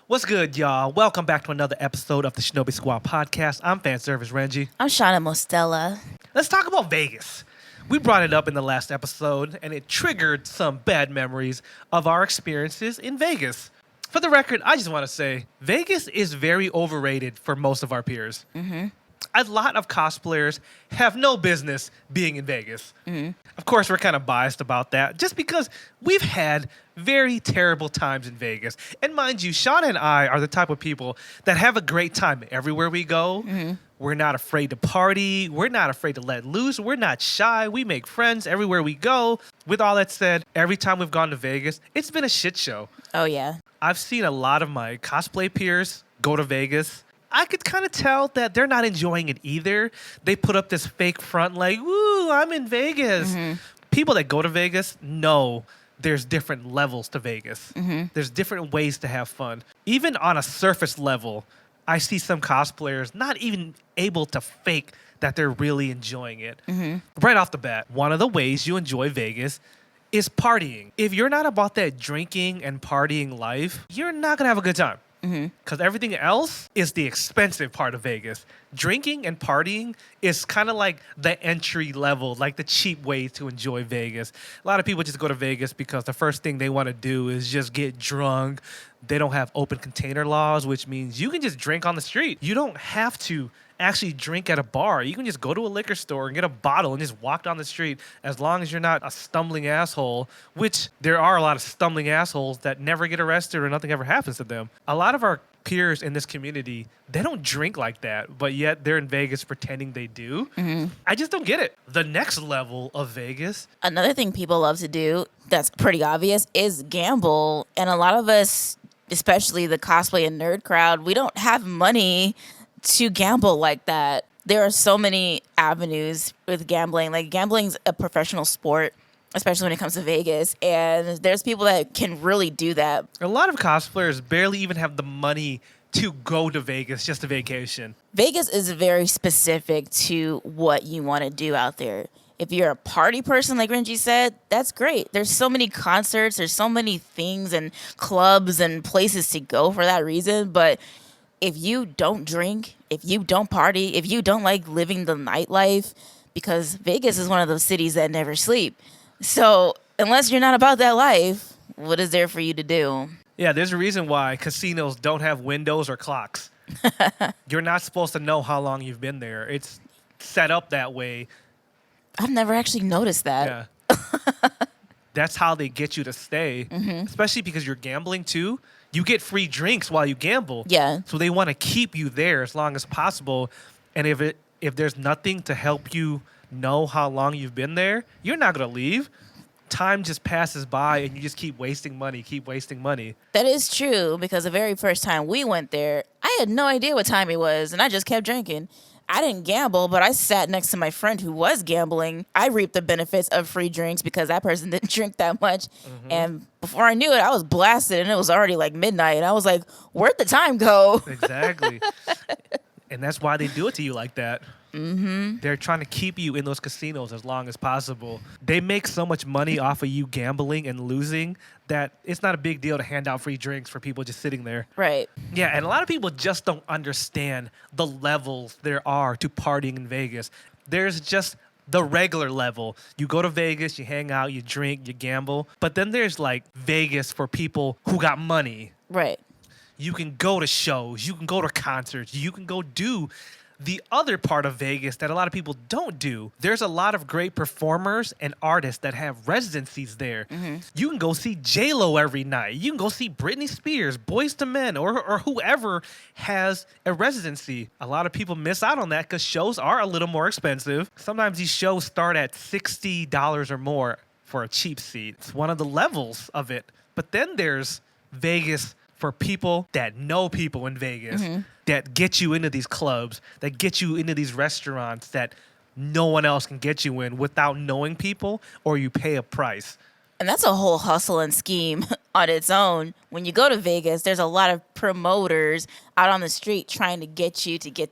What's good, y'all? Welcome back to another episode of the Shinobi Squad Podcast. I'm fan service Renji. I'm Shana and Mostella. Let's talk about Vegas. We brought it up in the last episode, and it triggered some bad memories of our experiences in Vegas. For the record, I just want to say, Vegas is very overrated for most of our peers. A lot of cosplayers have no business being in Vegas. Of course, we're kind of biased about that, just because we've had very terrible times in Vegas. And mind you, Shana and I are the type of people that have a great time everywhere we go. We're not afraid to party. We're not afraid to let loose. We're not shy. We make friends everywhere we go. With all that said, every time we've gone to Vegas, it's been a shit show. Oh, yeah. I've seen a lot of my cosplay peers go to Vegas. I could kind of tell that they're not enjoying it either. They put up this fake front like, woo, I'm in Vegas. People that go to Vegas know there's different levels to Vegas. There's different ways to have fun. Even on a surface level, I see some cosplayers not even able to fake that they're really enjoying it. Right off the bat, one of the ways you enjoy Vegas is partying. If you're not about that drinking and partying life, you're not going to have a good time. Because everything else is the expensive part of Vegas. Drinking and partying is kind of like the entry level, like the cheap way to enjoy Vegas. A lot of people just go to Vegas because the first thing they want to do is just get drunk. They don't have open container laws, which means you can just drink on the street. You don't have to actually drink at a bar. You can just go to a liquor store and get a bottle and just walk down the street, as long as you're not a stumbling asshole, which there are a lot of stumbling assholes that never get arrested or nothing ever happens to them. A lot of our peers in this community, they don't drink like that, but yet they're in Vegas pretending they do. I just don't get it. The next level of Vegas. Another thing people love to do that's pretty obvious is gamble. And a lot of us, especially the cosplay and nerd crowd, we don't have money to gamble like that. There are so many avenues with gambling. Like, gambling's a professional sport, especially when it comes to Vegas. And there's people that can really do that. A lot of cosplayers barely even have the money to go to Vegas just a vacation. Vegas is very specific to what you want to do out there. If you're a party person, like Renji said, that's great. There's so many concerts, there's so many things and clubs and places to go for that reason. But if you don't drink, if you don't party, if you don't like living the nightlife, because Vegas is one of those cities that never sleep. So unless you're not about that life, what is there for you to do? Yeah, there's a reason why casinos don't have windows or clocks. You're not supposed to know how long you've been there. It's set up that way. I've never actually noticed that. Yeah. That's how they get you to stay, especially because you're gambling too. You get free drinks while you gamble. Yeah. So they want to keep you there as long as possible. And if there's nothing to help you know how long you've been there, you're not going to leave. Time just passes by and you just keep wasting money. That is true, because the very first time we went there, I had no idea what time it was, and I just kept drinking. I didn't gamble, but I sat next to my friend who was gambling. I reaped the benefits of free drinks because that person didn't drink that much. And before I knew it, I was blasted, and it was already like midnight. And I was like, where'd the time go? Exactly. And that's why they do it to you like that. They're trying to keep you in those casinos as long as possible. They make so much money off of you gambling and losing that it's not a big deal to hand out free drinks for people just sitting there. Right. Yeah, and a lot of people just don't understand the levels there are to partying in Vegas. There's just the regular level. You go to Vegas, you hang out, you drink, you gamble. But then there's like Vegas for people who got money. Right. You can go to shows, you can go to concerts, you can go do the other part of Vegas that a lot of people don't do. There's a lot of great performers and artists that have residencies there. You can go see J-Lo every night. You can go see Britney Spears, Boyz II Men, or whoever has a residency. A lot of people miss out on that because shows are a little more expensive. Sometimes these shows start at $60 or more for a cheap seat. It's one of the levels of it. But then there's Vegas for people that know people in Vegas, that get you into these clubs, that get you into these restaurants that no one else can get you in without knowing people, or you pay a price. And that's a whole hustle and scheme on its own. When you go to Vegas, there's a lot of promoters out on the street trying to get you to go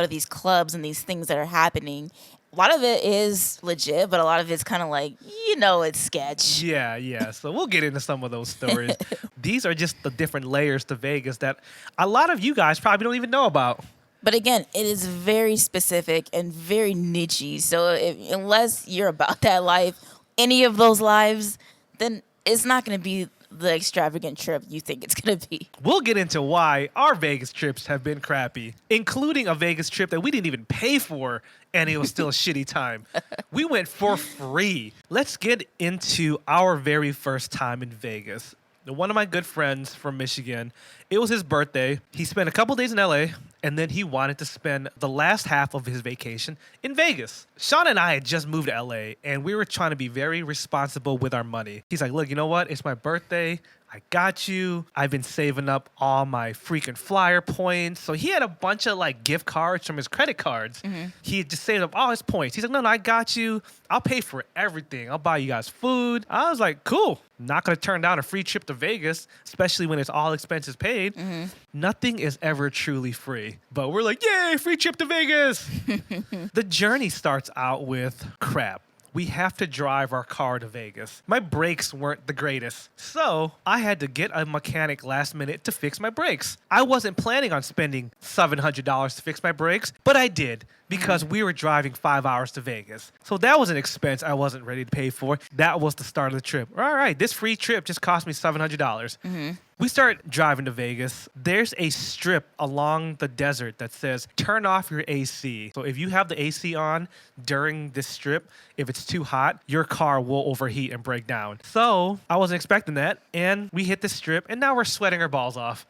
to these clubs and these things that are happening. A lot of it is legit, but a lot of it's kind of like, it's sketch. Yeah. So we'll get into some of those stories. These are just the different layers to Vegas that a lot of you guys probably don't even know about. But again, it is very specific and very niche-y. So unless you're about that life, any of those lives, then it's not going to be the extravagant trip you think it's going to be. We'll get into why our Vegas trips have been crappy, including a Vegas trip that we didn't even pay for, and it was still a shitty time. We went for free. Let's get into our very first time in Vegas. One of my good friends from Michigan, it was his birthday. He spent a couple days in LA, and then he wanted to spend the last half of his vacation in Vegas. Shana and I had just moved to LA, and we were trying to be very responsible with our money. He's like, look, you know what? It's my birthday. I got you. I've been saving up all my freaking flyer points. So he had a bunch of like gift cards from his credit cards. Mm-hmm. He had just saved up all his points. He's like, no, I got you. I'll pay for everything. I'll buy you guys food. I was like, cool. Not going to turn down a free trip to Vegas, especially when it's all expenses paid. Mm-hmm. Nothing is ever truly free. But we're like, yay, free trip to Vegas. The journey starts out with crap. We have to drive our car to Vegas. My brakes weren't the greatest, so I had to get a mechanic last minute to fix my brakes. I wasn't planning on spending $700 to fix my brakes, but I did because we were driving 5 hours to Vegas. So that was an expense I wasn't ready to pay for. That was the start of the trip. All right, this free trip just cost me $700. Mm-hmm. We start driving to Vegas. There's a strip along the desert that says, turn off your AC. So if you have the AC on during this strip, if it's too hot, your car will overheat and break down. So I wasn't expecting that. And we hit the strip, and now we're sweating our balls off.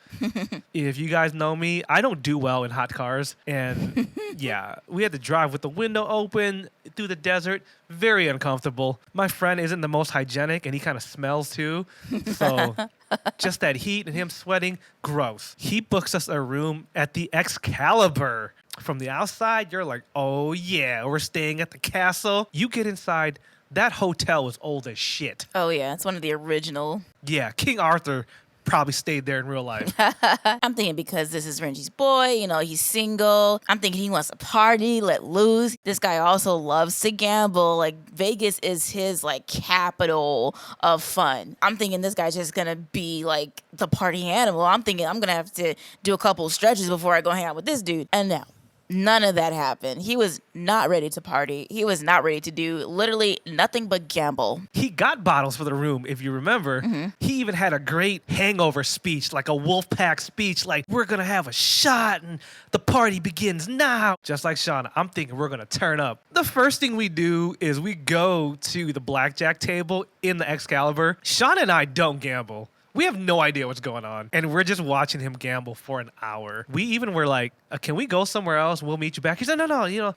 If you guys know me, I don't do well in hot cars. And yeah, we had to drive with the window open through the desert. Very uncomfortable. My friend isn't the most hygienic, and he kind of smells too. So just that heat and him sweating, gross. He books us a room at the Excalibur. From the outside, you're like, oh yeah, we're staying at the castle. You get inside, that hotel was old as shit. Oh yeah, it's one of the original. Yeah, King Arthur probably stayed there in real life. I'm thinking because this is Renji's boy, he's single. I'm thinking he wants to party, let loose. This guy also loves to gamble. Like, Vegas is his, like, capital of fun. I'm thinking this guy's just going to be, like, the party animal. I'm thinking I'm going to have to do a couple stretches before I go hang out with this dude. And no. None of that happened. He was not ready to party. He was not ready to do literally nothing but gamble. He got bottles for the room, if you remember. Mm-hmm. He even had a great hangover speech, like a wolf pack speech, like, we're going to have a shot and the party begins now. Just like Shauna, I'm thinking we're going to turn up. The first thing we do is we go to the blackjack table in the Excalibur. Shauna and I don't gamble. We have no idea what's going on, and we're just watching him gamble for an hour. We even were like, can we go somewhere else? We'll meet you back. He said, no,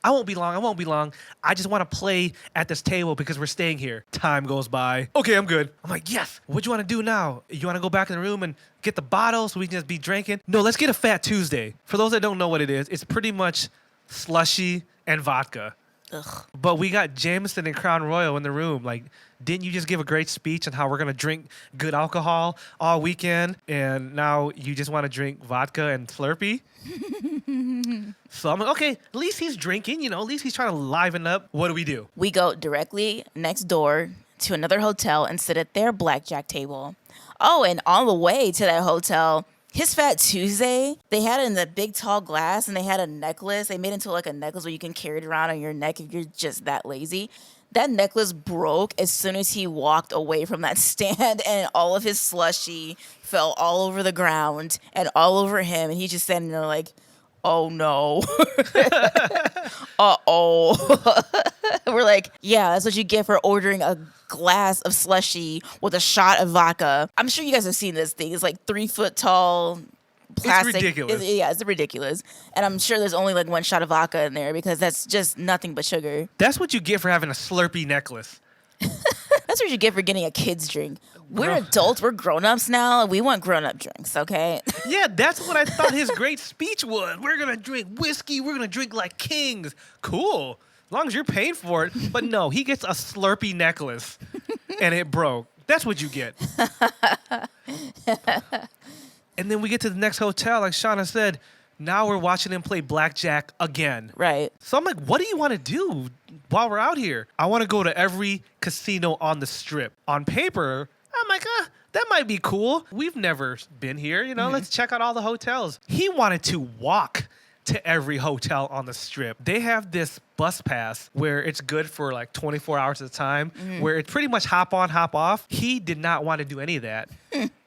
I won't be long. I just want to play at this table because we're staying here. Time goes by. Okay, I'm good. I'm like, yes. What do you want to do now? You want to go back in the room and get the bottle so we can just be drinking? No, let's get a Fat Tuesday. For those that don't know what it is, it's pretty much slushy and vodka. Ugh. But we got Jameson and Crown Royal in the room. Like, didn't you just give a great speech on how we're going to drink good alcohol all weekend? And now you just want to drink vodka and Slurpee? So I'm like, okay, at least he's drinking, at least he's trying to liven up. What do? We go directly next door to another hotel and sit at their blackjack table. Oh, and on the way to that hotel, his Fat Tuesday, they had it in the big tall glass, and they had a necklace. They made it into like a necklace where you can carry it around on your neck if you're just that lazy. That necklace broke as soon as he walked away from that stand, and all of his slushy fell all over the ground and all over him, and he's just standing there like, oh no. Uh-oh. We're like, yeah, that's what you get for ordering a glass of slushy with a shot of vodka. I'm sure you guys have seen this thing. It's like 3 foot tall plastic. It's ridiculous. It's ridiculous. And I'm sure there's only like one shot of vodka in there because that's just nothing but sugar. That's what you get for having a Slurpee necklace. That's what you get for getting a kid's drink. We're adults. We're grown-ups now. We want grown-up drinks, okay? Yeah, that's what I thought his great speech was. We're going to drink whiskey. We're going to drink like kings. Cool. As long as you're paying for it. But no, he gets a Slurpee necklace, and it broke. That's what you get. And then we get to the next hotel, like Shauna said, Now we're watching him play blackjack again. Right. So I'm like, what do you want to do while we're out here? I want to go to every casino on the strip. On paper, I'm like, that might be cool. We've never been here. Let's check out all the hotels. He wanted to walk to every hotel on the strip. They have this bus pass where it's good for like 24 hours at a time, where it's pretty much hop on, hop off. He did not want to do any of that.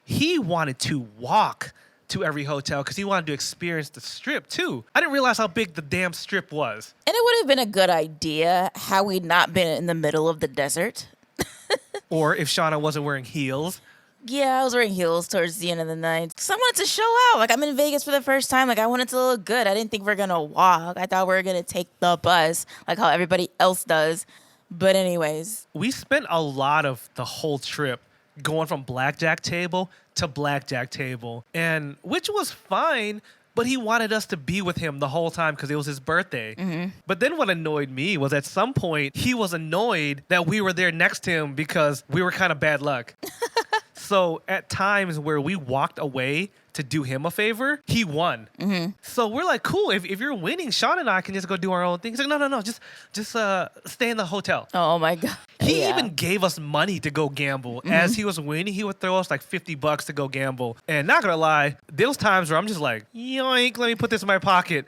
He wanted to walk to every hotel because he wanted to experience the strip too. I didn't realize how big the damn strip was. And it would have been a good idea had we not been in the middle of the desert. Or if Shana wasn't wearing heels. Yeah, I was wearing heels towards the end of the night. So I wanted to show out. Like, I'm in Vegas for the first time. Like, I wanted to look good. I didn't think we were going to walk. I thought we were going to take the bus, like how everybody else does. But anyways. We spent a lot of the whole trip going from blackjack table to blackjack table, and which was fine, but he wanted us to be with him the whole time because it was his birthday. But then what annoyed me was at some point, he was annoyed that we were there next to him because we were kind of bad luck. So at times where we walked away to do him a favor, he won. So we're like, cool, if you're winning, Sean and I can just go do our own thing. He's like, no, just stay in the hotel. Oh my God. He even gave us money to go gamble. As he was winning, he would throw us like $50 to go gamble. And not gonna lie, those times where I'm just like, yoink, let me put this in my pocket.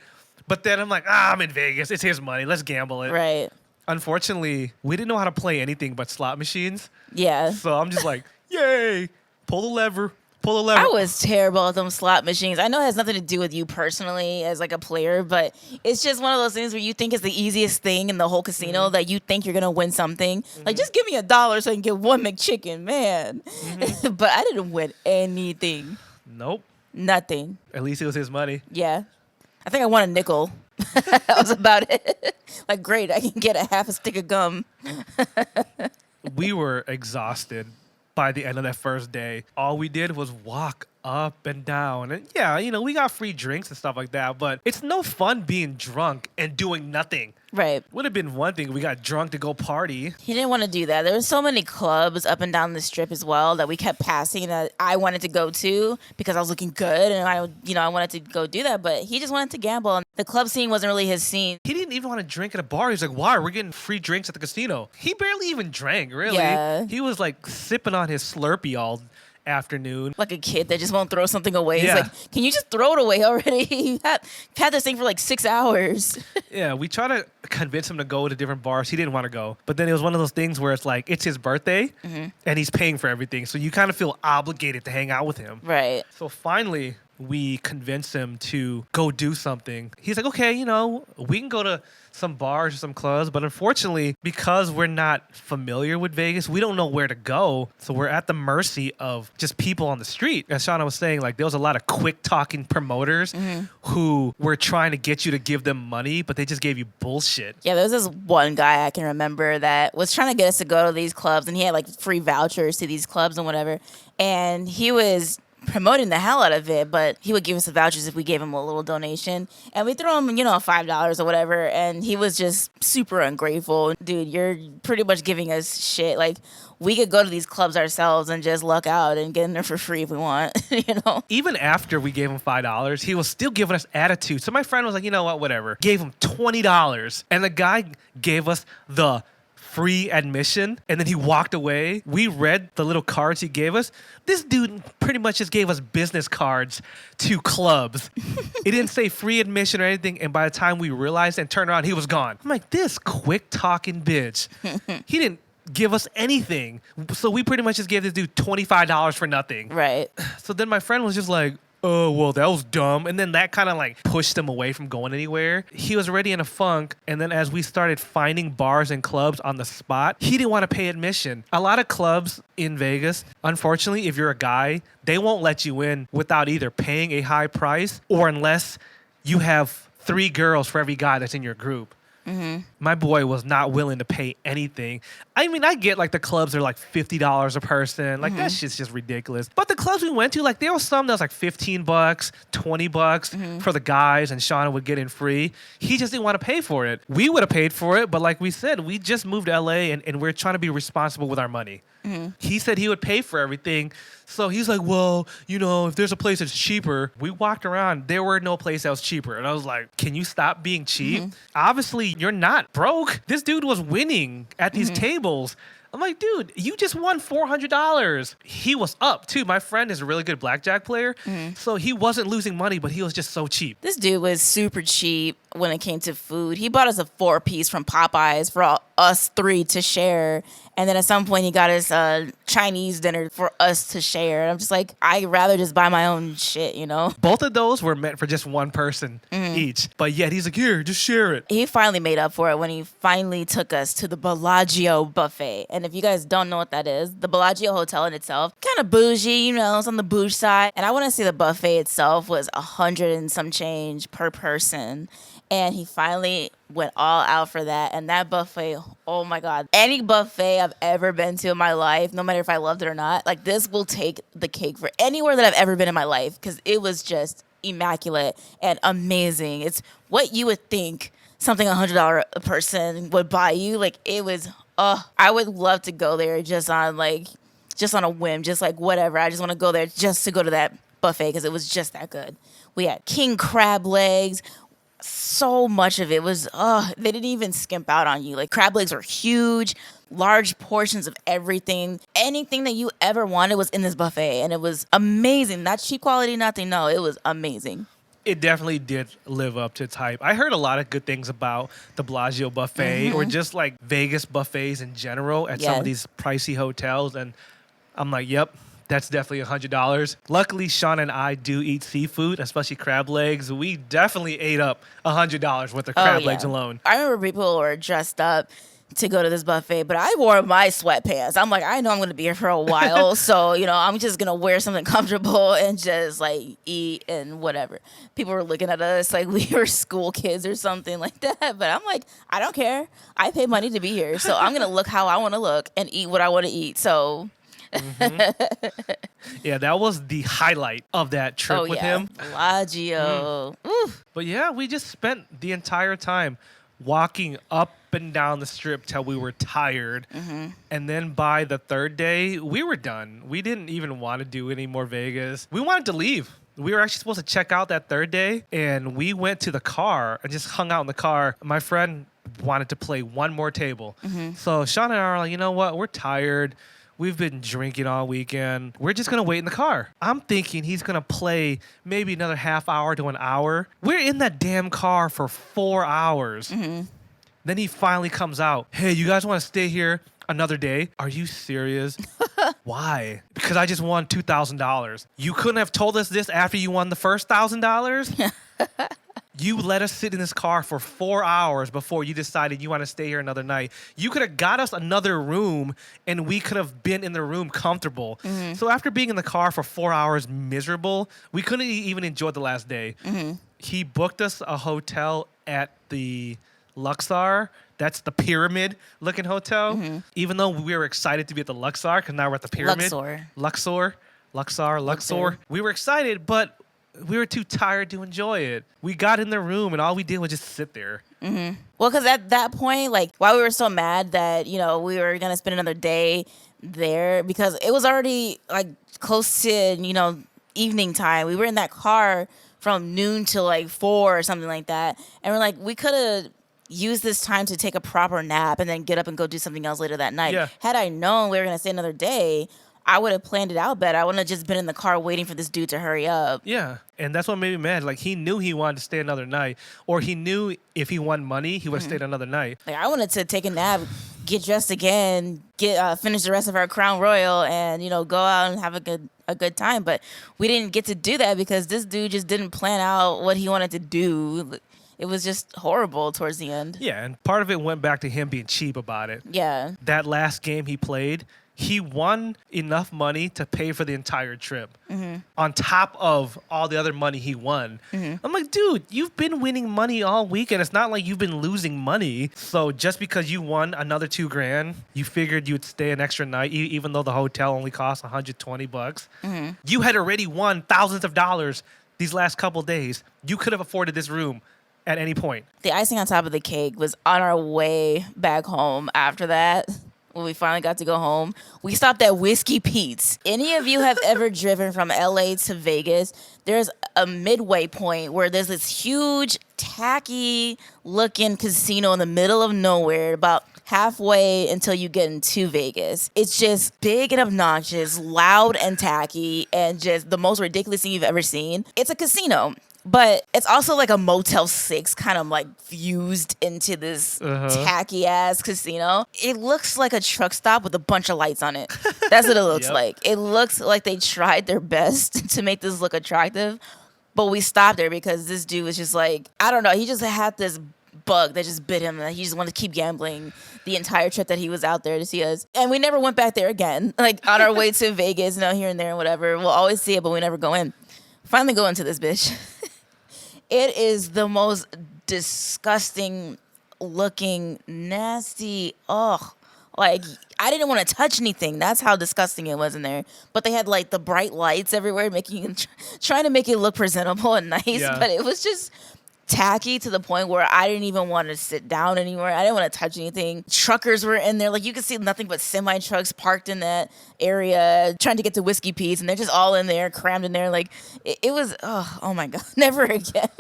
But then I'm like, I'm in Vegas. It's his money. Let's gamble it. Right. Unfortunately, we didn't know how to play anything but slot machines. Yeah. So I'm just like, yay, pull the lever. I was terrible at them slot machines. I know it has nothing to do with you personally as like a player, but it's just one of those things where you think it's the easiest thing in the whole casino that you think you're going to win something. Like, just give me $1 so I can get one McChicken, man. But I didn't win anything. Nope. Nothing. At least it was his money. Yeah. I think I won a nickel. That was about it. Like, great, I can get a half a stick of gum. We were exhausted by the end of that first day. All we did was walk up and down. And yeah, we got free drinks and stuff like that, but it's no fun being drunk and doing nothing. Right. Would have been one thing if we got drunk to go party. He didn't want to do that. There were so many clubs up and down the strip as well that we kept passing that I wanted to go to because I was looking good and I wanted to go do that, but he just wanted to gamble. And the club scene wasn't really his scene. He didn't even want to drink at a bar. He was like, why? We're getting free drinks at the casino. He barely even drank, really. Yeah. He was like sipping on his Slurpee all afternoon. Like a kid that just won't throw something away. Yeah. It's like, can you just throw it away already? You've had this thing for like 6 hours. Yeah, we tried to convince him to go to different bars. He didn't want to go. But then it was one of those things where it's like, it's his birthday and he's paying for everything. So you kind of feel obligated to hang out with him. Right. So finally, we convinced him to go do something. He's like, okay, we can go to some bars or some clubs, but unfortunately, because we're not familiar with Vegas, we don't know where to go. So we're at the mercy of just people on the street. As Shauna was saying, like, there was a lot of quick talking promoters who were trying to get you to give them money, but they just gave you bullshit. Yeah, there was this one guy I can remember that was trying to get us to go to these clubs, and he had like free vouchers to these clubs and whatever. And he was promoting the hell out of it, but he would give us the vouchers if we gave him a little donation. And we throw him, $5 or whatever, and he was just super ungrateful. Dude, you're pretty much giving us shit. Like, we could go to these clubs ourselves and just luck out and get in there for free if we want, Even after we gave him $5, he was still giving us attitude. So my friend was like, you know what, whatever. Gave him $20. And the guy gave us the free admission, and then he walked away. We read the little cards he gave us. This dude pretty much just gave us business cards to clubs. It didn't say free admission or anything, and by the time we realized and turned around, he was gone. I'm like, this quick talking bitch. He didn't give us anything. So we pretty much just gave this dude $25 for nothing. Right. So then my friend was just like, oh, well, that was dumb. And then that kind of like pushed him away from going anywhere. He was already in a funk. And then as we started finding bars and clubs on the spot, he didn't want to pay admission. A lot of clubs in Vegas, unfortunately, if you're a guy, they won't let you in without either paying a high price or unless you have 3 girls for every guy that's in your group. My boy was not willing to pay anything. I mean, I get like the clubs are like $50 a person. Like that shit's just ridiculous. But the clubs we went to, like there was some that was like $15, $20 for the guys, and Shauna would get in free. He just didn't want to pay for it. We would have paid for it, but like we said, we just moved to LA and we're trying to be responsible with our money. He said he would pay for everything. So he's like, well, you know, if there's a place that's cheaper. We walked around. There were no place that was cheaper. And I was like, can you stop being cheap? Obviously, you're not broke. This dude was winning at these tables. I'm like, dude, you just won $400. He was up, too. My friend is a really good blackjack player. So he wasn't losing money, but he was just so cheap. This dude was super cheap when it came to food. He bought us a 4-piece from Popeyes for us 3 to share. And then at some point, he got us Chinese dinner for us to share. And I'm just like, I'd rather just buy my own shit, you know? Both of those were meant for just one person each. But yet he's like, here, just share it. He finally made up for it when he finally took us to the Bellagio buffet. And if you guys don't know what that is, the Bellagio Hotel in itself, kind of bougie, you know, it's on the bougie side. And I want to say the buffet itself was $100 and some change per person. And he finally went all out for that. And that buffet, oh my God. Any buffet I've ever been to in my life, no matter if I loved it or not, like this will take the cake for anywhere that I've ever been in my life. Because it was just immaculate and amazing. It's what you would think something $100 a person would buy you. Like it was, I would love to go there just on a whim, just like whatever. I just want to go there just to go to that buffet because it was just that good. We had king crab legs. So much of it was, they didn't even skimp out on you. Like crab legs were huge, large portions of everything. Anything that you ever wanted was in this buffet, and it was amazing. Not cheap quality, nothing. No, it was amazing. It definitely did live up to its hype. I heard a lot of good things about the Bellagio buffet or just like Vegas buffets in general at some of these pricey hotels. And I'm like, yep. That's definitely $100. Luckily, Shana and I do eat seafood, especially crab legs. We definitely ate up $100 worth of crab legs alone. I remember people were dressed up to go to this buffet, but I wore my sweatpants. I'm like, I know I'm going to be here for a while, so, you know, I'm just going to wear something comfortable and just, like, eat and whatever. People were looking at us like we were school kids or something like that, but I'm like, I don't care. I pay money to be here, so I'm going to look how I want to look and eat what I want to eat, so... Yeah, that was the highlight of that trip with him. Bellagio. But yeah, we just spent the entire time walking up and down the strip till we were tired. And then by the third day, we were done. We didn't even want to do any more Vegas. We wanted to leave. We were actually supposed to check out that third day, and we went to the car and just hung out in the car. My friend wanted to play one more table. So Shauna and I are like, you know what? We're tired. We've been drinking all weekend. We're just going to wait in the car. I'm thinking he's going to play maybe another half hour to an hour. We're in that damn car for 4 hours. Then he finally comes out. Hey, you guys want to stay here another day? Are you serious? Why? Because I just won $2,000. You couldn't have told us this after you won the first $1,000? You let us sit in this car for 4 hours before you decided you want to stay here another night. You could have got us another room, and we could have been in the room comfortable. So after being in the car for 4 hours miserable, we couldn't even enjoy the last day. He booked us a hotel at the Luxor. That's the pyramid-looking hotel. Even though we were excited to be at the Luxor, because now we're at the pyramid. Luxor. We were excited, but... we were too tired to enjoy it. We got in the room and all we did was just sit there. Well, because at that point, like, why we were so mad that, you know, we were going to spend another day there because it was already, like, close to, you know, evening time. We were in that car from noon till, like, 4 or something like that. And we're like, we could have used this time to take a proper nap and then get up and go do something else later that night. Had I known we were going to stay another day... I would have planned it out better. I wouldn't have just been in the car waiting for this dude to hurry up. Yeah, and that's what made me mad. Like, he knew he wanted to stay another night, or he knew if he won money, he would have stayed another night. Like, I wanted to take a nap, get dressed again, finish the rest of our Crown Royal, and, you know, go out and have a good time. But we didn't get to do that because this dude just didn't plan out what he wanted to do. It was just horrible towards the end. Yeah, and part of it went back to him being cheap about it. Yeah. That last game he played, he won enough money to pay for the entire trip on top of all the other money he won. I'm like, dude, you've been winning money all weekend. It's not like you've been losing money. So just because you won another $2,000, you figured you'd stay an extra night, even though the hotel only cost $120. You had already won thousands of dollars these last couple days. You could have afforded this room at any point. The icing on top of the cake was on our way back home after that. When we finally got to go home, we stopped at Whiskey Pete's. Any of you have ever driven from LA to Vegas, there's a midway point where there's this huge, tacky looking casino in the middle of nowhere, about halfway until you get into Vegas. It's just big and obnoxious, loud and tacky, and just the most ridiculous thing you've ever seen. It's a casino. But it's also like a Motel 6 kind of like fused into this tacky ass casino. It looks like a truck stop with a bunch of lights on it. That's what it looks like. It looks like they tried their best to make this look attractive. But we stopped there because this dude was just like, I don't know. He just had this bug that just bit him. And he just wanted to keep gambling the entire trip that he was out there to see us. And we never went back there again. Like on our way to Vegas, here and there and whatever. We'll always see it, but we never go in. Finally go into this bitch. It is the most disgusting looking, nasty, like I didn't want to touch anything. That's how disgusting it was in there. But they had like the bright lights everywhere, trying to make it look presentable and nice. Yeah. But it was just tacky to the point where I didn't even want to sit down anymore. I didn't want to touch anything. Truckers were in there. Like you could see nothing but semi trucks parked in that area trying to get to Whiskey Pete's, and they're just all in there, crammed in there. Like it was, oh my God, never again.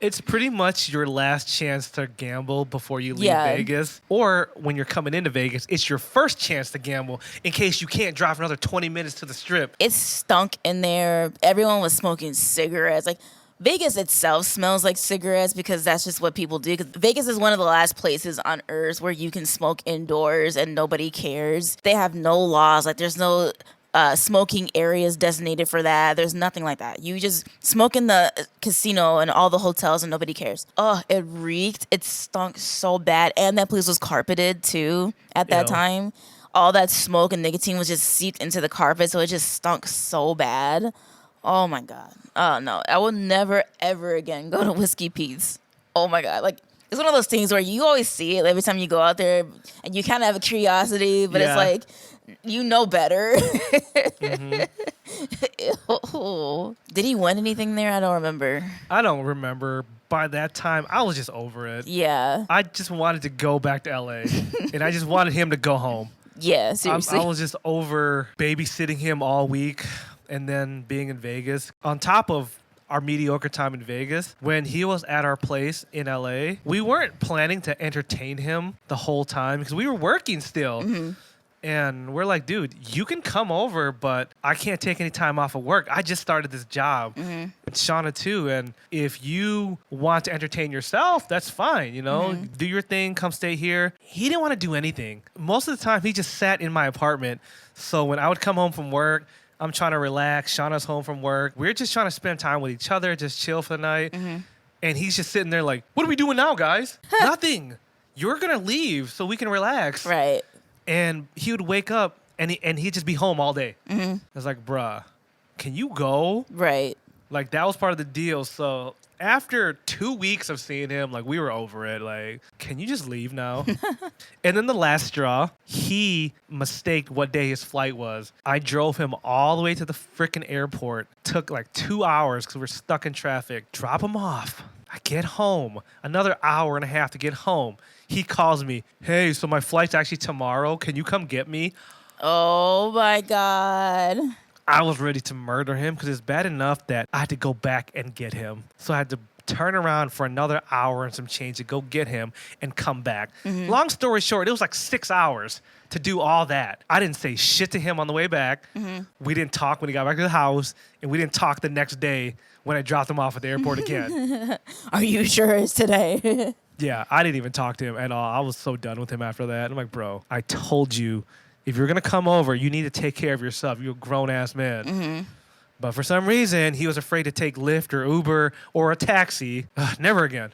It's pretty much your last chance to gamble before you leave Vegas. Or when you're coming into Vegas, it's your first chance to gamble in case you can't drive another 20 minutes to the Strip. It stunk in there. Everyone was smoking cigarettes. Like Vegas itself smells like cigarettes because that's just what people do. Because Vegas is one of the last places on earth where you can smoke indoors and nobody cares. They have no laws. Like there's no smoking areas designated for that. There's nothing like that. You just smoke in the casino and all the hotels and nobody cares. Oh, it reeked. It stunk so bad. And that place was carpeted too at that time. All that smoke and nicotine was just seeped into the carpet. So it just stunk so bad. Oh my God. Oh no. I will never, ever again go to Whiskey Pete's. Oh my God. Like, it's one of those things where you always see it every time you go out there and you kind of have a curiosity, but it's like, you know better. Did he win anything there? I don't remember. I don't remember. By that time, I was just over it. Yeah. I just wanted to go back to LA and I just wanted him to go home. Yeah, seriously. I was just over babysitting him all week and then being in Vegas. On top of our mediocre time in Vegas, when he was at our place in LA, we weren't planning to entertain him the whole time because we were working still. And we're like, dude, you can come over, but I can't take any time off of work. I just started this job. And Shana too. And if you want to entertain yourself, that's fine. Do your thing, come stay here. He didn't want to do anything. Most of the time, he just sat in my apartment. So when I would come home from work, I'm trying to relax. Shauna's home from work. We're just trying to spend time with each other, just chill for the night. And he's just sitting there like, what are we doing now, guys? Nothing. You're going to leave so we can relax. Right. And he would wake up and he'd just be home all day. I was like, bruh, can you go? Right. Like, that was part of the deal. So after 2 weeks of seeing him, like, we were over it. Like, can you just leave now? And then the last straw, he mistaked what day his flight was. I drove him all the way to the freaking airport. Took like 2 hours because we're stuck in traffic. Drop him off. I get home. Another hour and a half to get home. He calls me, hey, so my flight's actually tomorrow. Can you come get me? Oh, my God. I was ready to murder him because it's bad enough that I had to go back and get him. So I had to turn around for another hour and some change to go get him and come back. Long story short, it was like 6 hours to do all that. I didn't say shit to him on the way back. We didn't talk when he got back to the house. And we didn't talk the next day when I dropped him off at the airport again. Are you sure it's today? Yeah, I didn't even talk to him at all. I was so done with him after that. I'm like, bro, I told you, if you're going to come over, you need to take care of yourself. You're a grown-ass man. But for some reason, he was afraid to take Lyft or Uber or a taxi. Never again.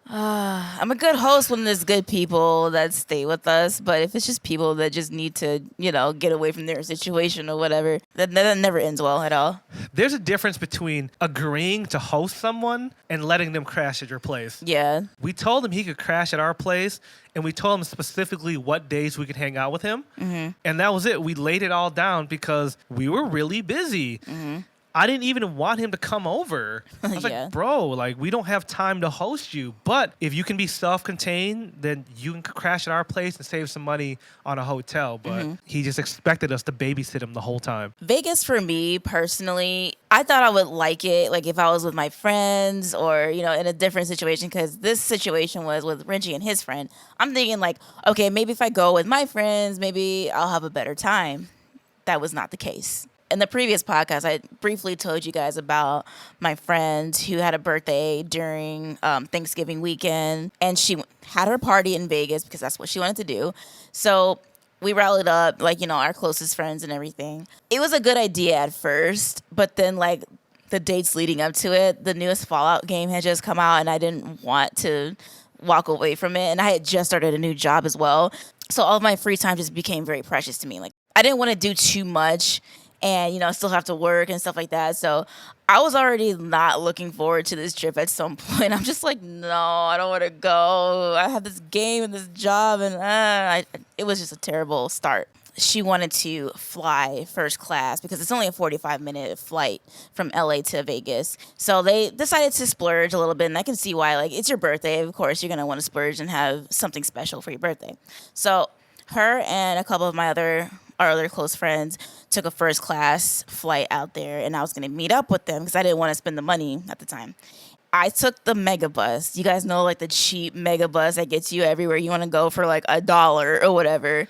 I'm a good host when there's good people that stay with us, but if it's just people that just need to, get away from their situation or whatever, that never ends well at all. There's a difference between agreeing to host someone and letting them crash at your place. Yeah. We told him he could crash at our place, and we told him specifically what days we could hang out with him. Mm-hmm. And that was it. We laid it all down because we were really busy. Mm-hmm. I didn't even want him to come over. I was like, bro, we don't have time to host you. But if you can be self-contained, then you can crash at our place and save some money on a hotel. But he just expected us to babysit him the whole time. Vegas, for me personally, I thought I would like it, if I was with my friends or, in a different situation, because this situation was with Renji and his friend. I'm thinking okay, maybe if I go with my friends, maybe I'll have a better time. That was not the case. In the previous podcast, I briefly told you guys about my friend who had a birthday during Thanksgiving weekend, and she had her party in Vegas because that's what she wanted to do. So we rallied up, our closest friends and everything. It was a good idea at first, but then, the dates leading up to it, the newest Fallout game had just come out, and I didn't want to walk away from it. And I had just started a new job as well. So all of my free time just became very precious to me. I didn't want to do too much and, still have to work and stuff like that. So I was already not looking forward to this trip at some point. I'm just no, I don't want to go. I have this game and this job, and it was just a terrible start. She wanted to fly first class because it's only a 45-minute flight from LA to Vegas. So they decided to splurge a little bit, and I can see why. It's your birthday. Of course, you're going to want to splurge and have something special for your birthday. So her and a couple of our other close friends took a first class flight out there, and I was going to meet up with them because I didn't want to spend the money at the time. I took the mega bus. You guys know the cheap mega bus that gets you everywhere you want to go for $1 or whatever.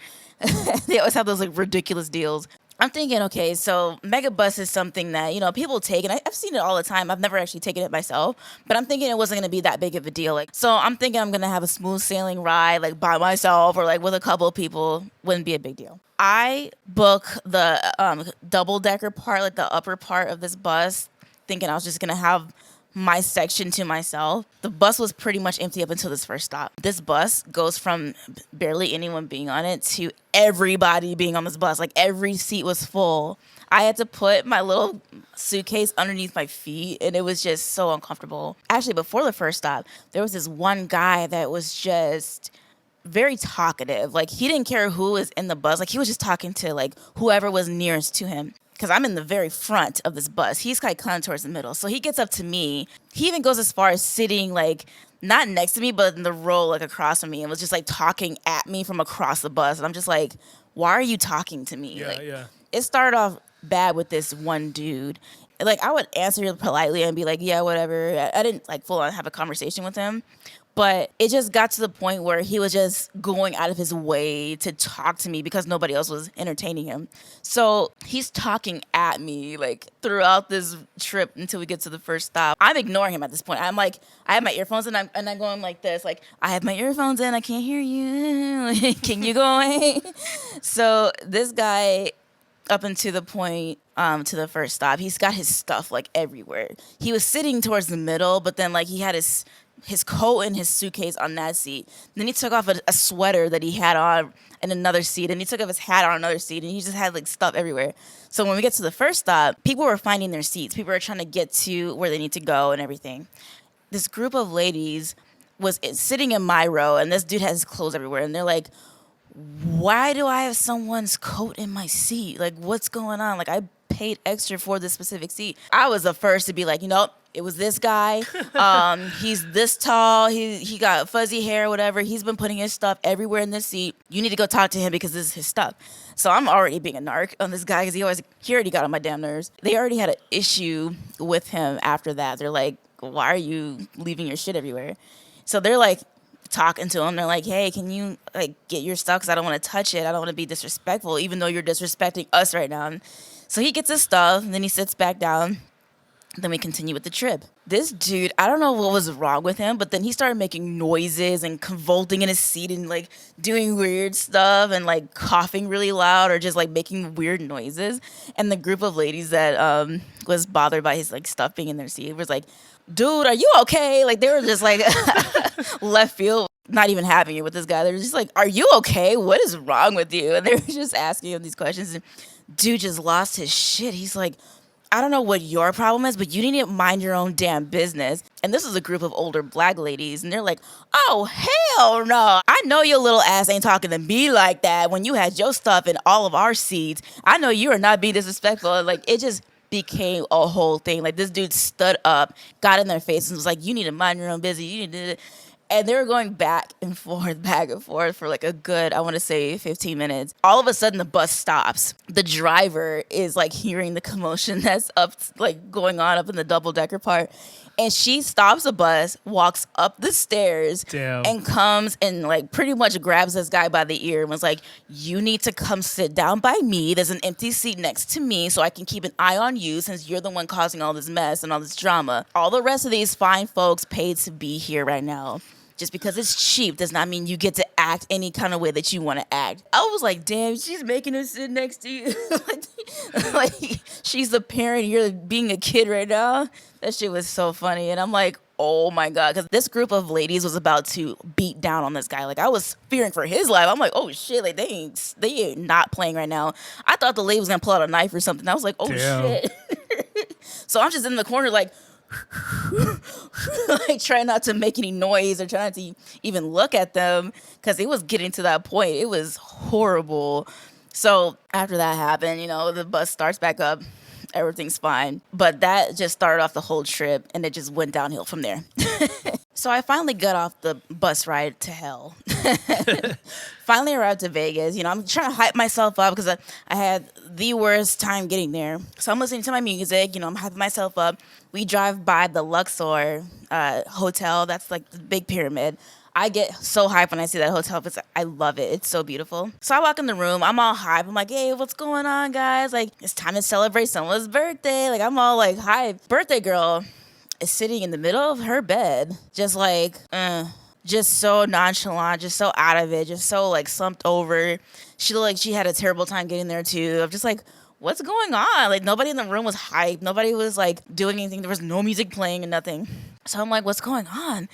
They always have those ridiculous deals. I'm thinking, okay, so mega bus is something that, people take, and I've seen it all the time. I've never actually taken it myself, but I'm thinking it wasn't going to be that big of a deal. So I'm thinking I'm going to have a smooth sailing ride, by myself or with a couple of people. Wouldn't be a big deal. I book the double-decker part, the upper part of this bus, thinking I was just going to have my section to myself. The bus was pretty much empty up until this first stop. This bus goes from barely anyone being on it to everybody being on this bus. Every seat was full. I had to put my little suitcase underneath my feet, and it was just so uncomfortable. Actually, before the first stop, there was this one guy that was just very talkative. He didn't care who was in the bus. He was just talking to whoever was nearest to him. Because I'm in the very front of this bus. He's kind of towards the middle. So he gets up to me. He even goes as far as sitting, not next to me, but in the row, across from me. And was just, talking at me from across the bus. And I'm just why are you talking to me? Yeah. It started off bad with this one dude. I would answer politely and be yeah, whatever. I didn't, full on have a conversation with him. But it just got to the point where he was just going out of his way to talk to me because nobody else was entertaining him. So he's talking at me throughout this trip until we get to the first stop. I'm ignoring him at this point. I'm I have my earphones and I'm going like this. I have my earphones in. I can't hear you. Can you go away? So this guy, up until the point to the first stop, he's got his stuff everywhere. He was sitting towards the middle, but then he had his coat and his suitcase on that seat. Then he took off a sweater that he had on in another seat, and he took off his hat on another seat, and he just had stuff everywhere. So when we get to the first stop, people were finding their seats. People were trying to get to where they need to go and everything. This group of ladies was sitting in my row, and this dude has his clothes everywhere, and they're why do I have someone's coat in my seat? What's going on? I paid extra for this specific seat. I was the first to be it was this guy. He's this tall. He got fuzzy hair, whatever. He's been putting his stuff everywhere in this seat. You need to go talk to him because this is his stuff. So I'm already being a narc on this guy because he already got on my damn nerves. They already had an issue with him after that. They're why are you leaving your shit everywhere? So they're talking to him. They're hey, can you get your stuff because I don't want to touch it. I don't want to be disrespectful, even though you're disrespecting us right now. And so he gets his stuff, and then he sits back down. Then we continue with the trip. This dude, I don't know what was wrong with him, but then he started making noises and convulsing in his seat and like doing weird stuff and like coughing really loud or just like making weird noises. And the group of ladies that was bothered by his like stuff being in their seat was like, dude, are you okay? Like they were just like left field, not even having it with this guy. They're just like, are you okay? What is wrong with you? And they were just asking him these questions. And dude just lost his shit. He's like, I don't know what your problem is, but you need to mind your own damn business. And this is a group of older black ladies, and they're like, oh, hell no. I know your little ass ain't talking to me like that when you had your stuff in all of our seats. I know you are not being disrespectful. Like, it just became a whole thing. Like, this dude stood up, got in their face, and was like, you need to mind your own business. You need to... And they were going back and forth for like a good, I want to say 15 minutes. All of a sudden, the bus stops. The driver is like hearing the commotion that's up, like going on up in the double-decker part. And she stops the bus, walks up the stairs, and comes and like pretty much grabs this guy by the ear and was like, you need to come sit down by me. There's an empty seat next to me so I can keep an eye on you since you're the one causing all this mess and all this drama. All the rest of these fine folks paid to be here right now. Just because it's cheap does not mean you get to act any kind of way that you want to act. I was like, damn, she's making us sit next to you. like, she's the parent, you're being a kid right now. That shit was so funny. And I'm like, oh my God. Because this group of ladies was about to beat down on this guy. Like, I was fearing for his life. I'm like, oh shit, like they ain't not playing right now. I thought the lady was going to pull out a knife or something. I was like, oh shit. So I'm just in the corner like, like trying not to make any noise or trying not to even look at them because it was getting to that point. It was horrible. So after that happened, you know, the bus starts back up. Everything's fine. But that just started off the whole trip and it just went downhill from there. So I finally got off the bus ride to hell. Finally arrived to Vegas. You know, I'm trying to hype myself up because I had the worst time getting there. So I'm listening to my music. You know, I'm hyping myself up. We drive by the Luxor hotel. That's like the big pyramid. I get so hyped when I see that hotel because I love it. It's so beautiful. So I walk in the room. I'm all hyped. I'm like, hey, what's going on, guys? Like, it's time to celebrate someone's birthday. Like, I'm all like, hi. Birthday girl is sitting in the middle of her bed, just like, just so nonchalant, just so out of it, just so like slumped over. She looked like she had a terrible time getting there too. I'm just like, what's going on? Like, nobody in the room was hyped. Nobody was like doing anything. There was no music playing and nothing. So I'm like, what's going on?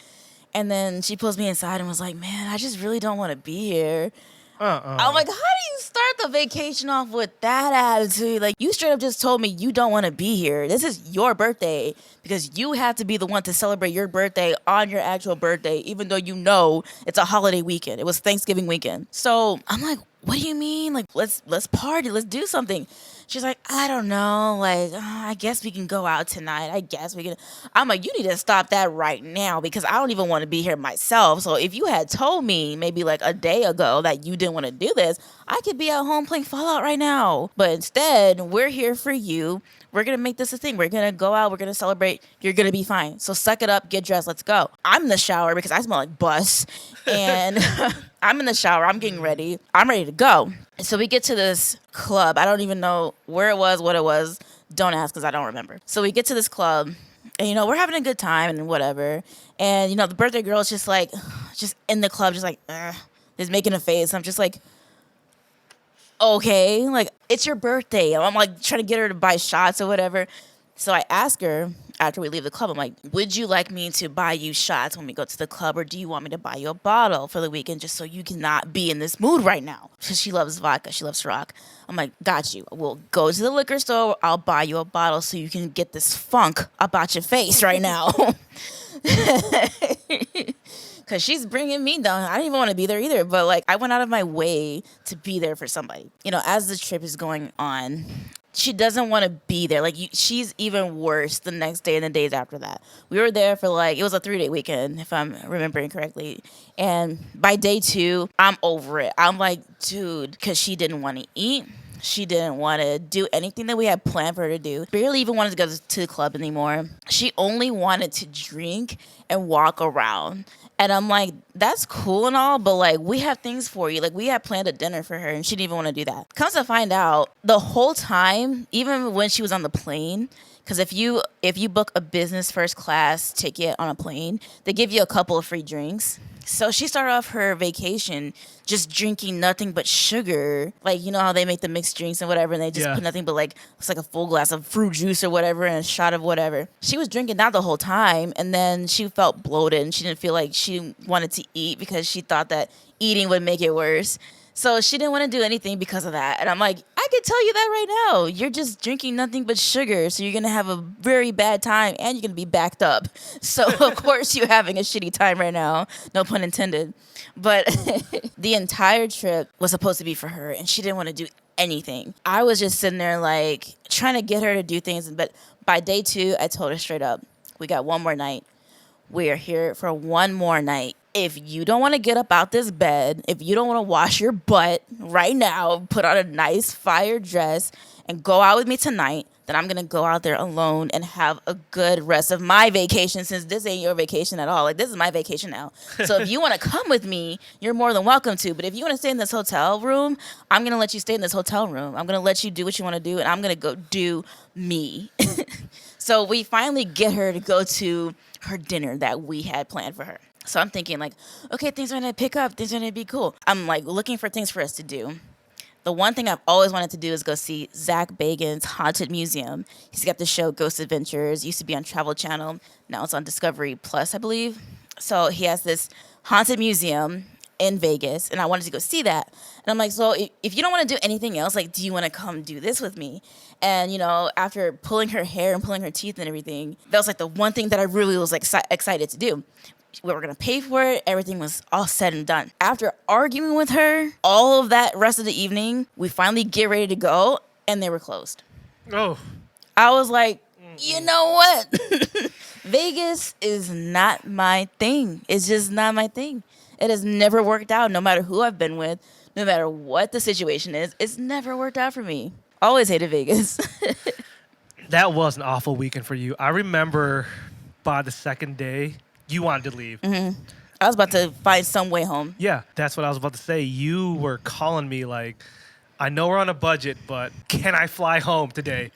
And then she pulls me inside and was like, man, I just really don't want to be here. I'm like, how do you start the vacation off with that attitude? Like, you straight up just told me you don't want to be here. This is your birthday because you have to be the one to celebrate your birthday on your actual birthday, even though you know it's a holiday weekend. It was Thanksgiving weekend. So I'm like, what do you mean? Like, let's party. Let's do something. She's like, I don't know. Like, I guess we can go out tonight. I guess we can. I'm like, you need to stop that right now because I don't even want to be here myself. So if you had told me maybe like a day ago that you didn't want to do this, I could be at home playing Fallout right now. But instead, we're here for you. We're going to make this a thing. We're going to go out. We're going to celebrate. You're going to be fine. So suck it up. Get dressed. Let's go. I'm in the shower because I smell like bus. And I'm in the shower. I'm getting ready. I'm ready to go. So we get to this club. I don't even know where it was, what it was. Don't ask because I don't remember. So we get to this club. And, you know, we're having a good time and whatever. And, you know, the birthday girl is just like, just in the club, just like, just making a face. I'm just like, okay, like, it's your birthday. I'm like trying to get her to buy shots or whatever. So I ask her after we leave the club, I'm like, would you like me to buy you shots when we go to the club, or do you want me to buy you a bottle for the weekend just so you cannot be in this mood right now? Because she loves vodka. She loves rock. I'm like, got you. We'll go to the liquor store. I'll buy you a bottle so you can get this funk about your face right now. Because she's bringing me down. I didn't even want to be there either. But, like, I went out of my way to be there for somebody. You know, as the trip is going on, she doesn't want to be there. Like, she's even worse the next day and the days after that. We were there for, like, it was a 3-day weekend, if I'm remembering correctly. And by day 2, I'm over it. I'm like, dude, because she didn't want to eat. She didn't want to do anything that we had planned for her to do. Barely even wanted to go to the club anymore. She only wanted to drink and walk around. And I'm like, that's cool and all, but, like, we have things for you. Like, we had planned a dinner for her, and she didn't even want to do that. Comes to find out, the whole time, even when she was on the plane, Because if you book a business first class ticket on a plane, they give you a couple of free drinks. So she started off her vacation just drinking nothing but sugar. Like, you know how they make the mixed drinks and whatever, and they just put nothing but like, it's like a full glass of fruit juice or whatever and a shot of whatever. She was drinking that the whole time, and then she felt bloated and she didn't feel like she wanted to eat because she thought that eating would make it worse. So she didn't want to do anything because of that. And I'm like, I can tell you that right now. You're just drinking nothing but sugar. So you're going to have a very bad time and you're going to be backed up. So, of course, you're having a shitty time right now. No pun intended. But the entire trip was supposed to be for her and she didn't want to do anything. I was just sitting there like trying to get her to do things. But by day 2, I told her straight up, we got one more night. We are here for one more night. If you don't want to get up out this bed, if you don't want to wash your butt right now, put on a nice fire dress and go out with me tonight, then I'm going to go out there alone and have a good rest of my vacation, since this ain't your vacation at all. Like, this is my vacation now. So if you want to come with me, you're more than welcome to. But if you want to stay in this hotel room, I'm going to let you stay in this hotel room. I'm going to let you do what you want to do, and I'm going to go do me. So we finally get her to go to her dinner that we had planned for her. So I'm thinking like, okay, things are going to pick up. Things are going to be cool. I'm like looking for things for us to do. The one thing I've always wanted to do is go see Zach Bagans' Haunted Museum. He's got the show Ghost Adventures. It used to be on Travel Channel. Now it's on Discovery Plus, I believe. So he has this haunted museum in Vegas, and I wanted to go see that. And I'm like, so if you don't want to do anything else, like, do you want to come do this with me? And, you know, after pulling her hair and pulling her teeth and everything, that was like the one thing that I really was like excited to do. We were going to pay for it. Everything was all said and done. After arguing with her all of that rest of the evening, we finally get ready to go, and they were closed. Oh. I was like, you know what? Vegas is not my thing. It's just not my thing. It has never worked out, no matter who I've been with, no matter what the situation is. It's never worked out for me. Always hated Vegas. That was an awful weekend for you. I remember by the second day, you wanted to leave. Mm-hmm. I was about to find some way home. Yeah, that's what I was about to say. You were calling me like, I know we're on a budget, but can I fly home today?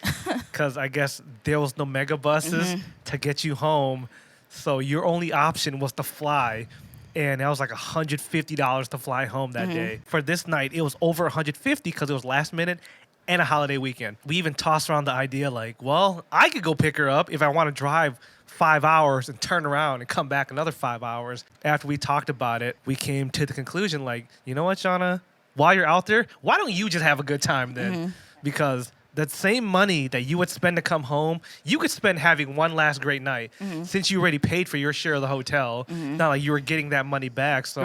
Because I guess there was no mega buses to get you home. So your only option was to fly. And that was like $150 to fly home that day. For this night, it was over $150 because it was last minute and a holiday weekend. We even tossed around the idea like, well, I could go pick her up if I want to drive 5 hours and turn around and come back another 5 hours. After we talked about it, we came to the conclusion like, you know what, Shana? While you're out there, why don't you just have a good time then? Because that same money that you would spend to come home, you could spend having one last great night since you already paid for your share of the hotel. Not like you were getting that money back. So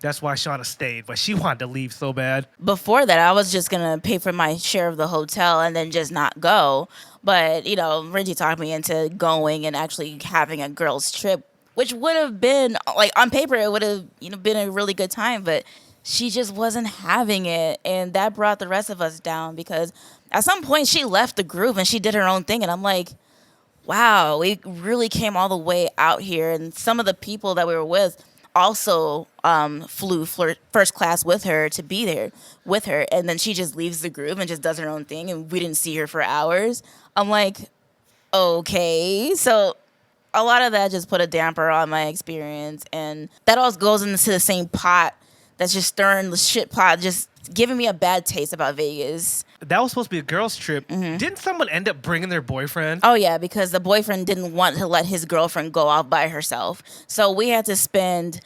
that's why Shauna stayed. But she wanted to leave so bad. Before that, I was just going to pay for my share of the hotel and then just not go. But, you know, Renji talked me into going and actually having a girls' trip, which would have been, like, on paper, it would have, you know, been a really good time. But she just wasn't having it. And that brought the rest of us down because at some point she left the group and she did her own thing. And I'm like, wow, we really came all the way out here. And some of the people that we were with also flew first class with her to be there with her. And then she just leaves the group and just does her own thing. And we didn't see her for hours. I'm like, okay. So a lot of that just put a damper on my experience. And that all goes into the same pot that's just stirring the shit pot, just giving me a bad taste about Vegas. That was supposed to be a girls' trip. Didn't someone end up bringing their boyfriend? Oh, yeah, because the boyfriend didn't want to let his girlfriend go out by herself. So we had to spend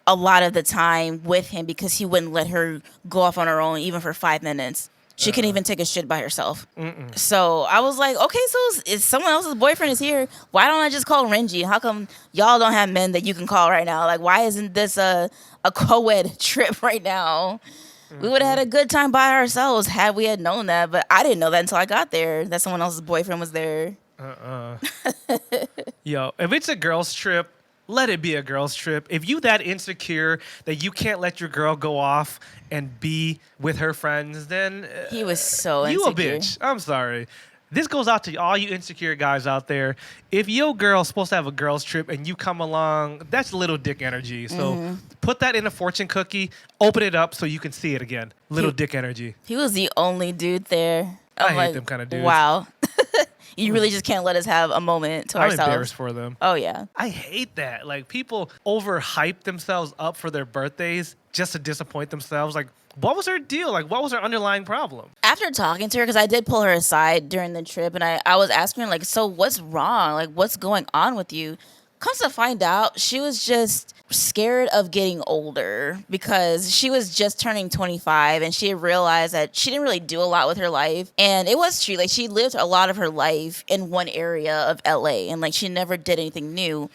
a lot of the time with him because he wouldn't let her go off on her own, even for 5 minutes. She couldn't even take a shit by herself. So I was like, okay, so if someone else's boyfriend is here, why don't I just call Renji? How come y'all don't have men that you can call right now? Like, why isn't this a co-ed trip right now? We would have had a good time by ourselves had we had known that, but I didn't know that until I got there, that someone else's boyfriend was there. Yo, if it's a girls' trip, let it be a girls' trip. If you that insecure that you can't let your girl go off and be with her friends, then he was so insecure. You a bitch. I'm sorry. This goes out to all you insecure guys out there. If your girl's supposed to have a girls' trip and you come along, that's little dick energy. So put that in a fortune cookie, open it up so you can see it again. Little dick energy. He was the only dude there. I hate them kind of dudes. Wow. You really just can't let us have a moment to I'm ourselves. embarrassed for them. Oh, yeah. I hate that. Like, people overhype themselves up for their birthdays just to disappoint themselves. Like, what was her deal? Like, what was her underlying problem? After talking to her, because I did pull her aside during the trip, and I was asking her, like, so what's wrong? Like, what's going on with you? Comes to find out, she was just scared of getting older because she was just turning 25 and she had realized that she didn't really do a lot with her life. And it was true. Like, she lived a lot of her life in one area of LA and like she never did anything new.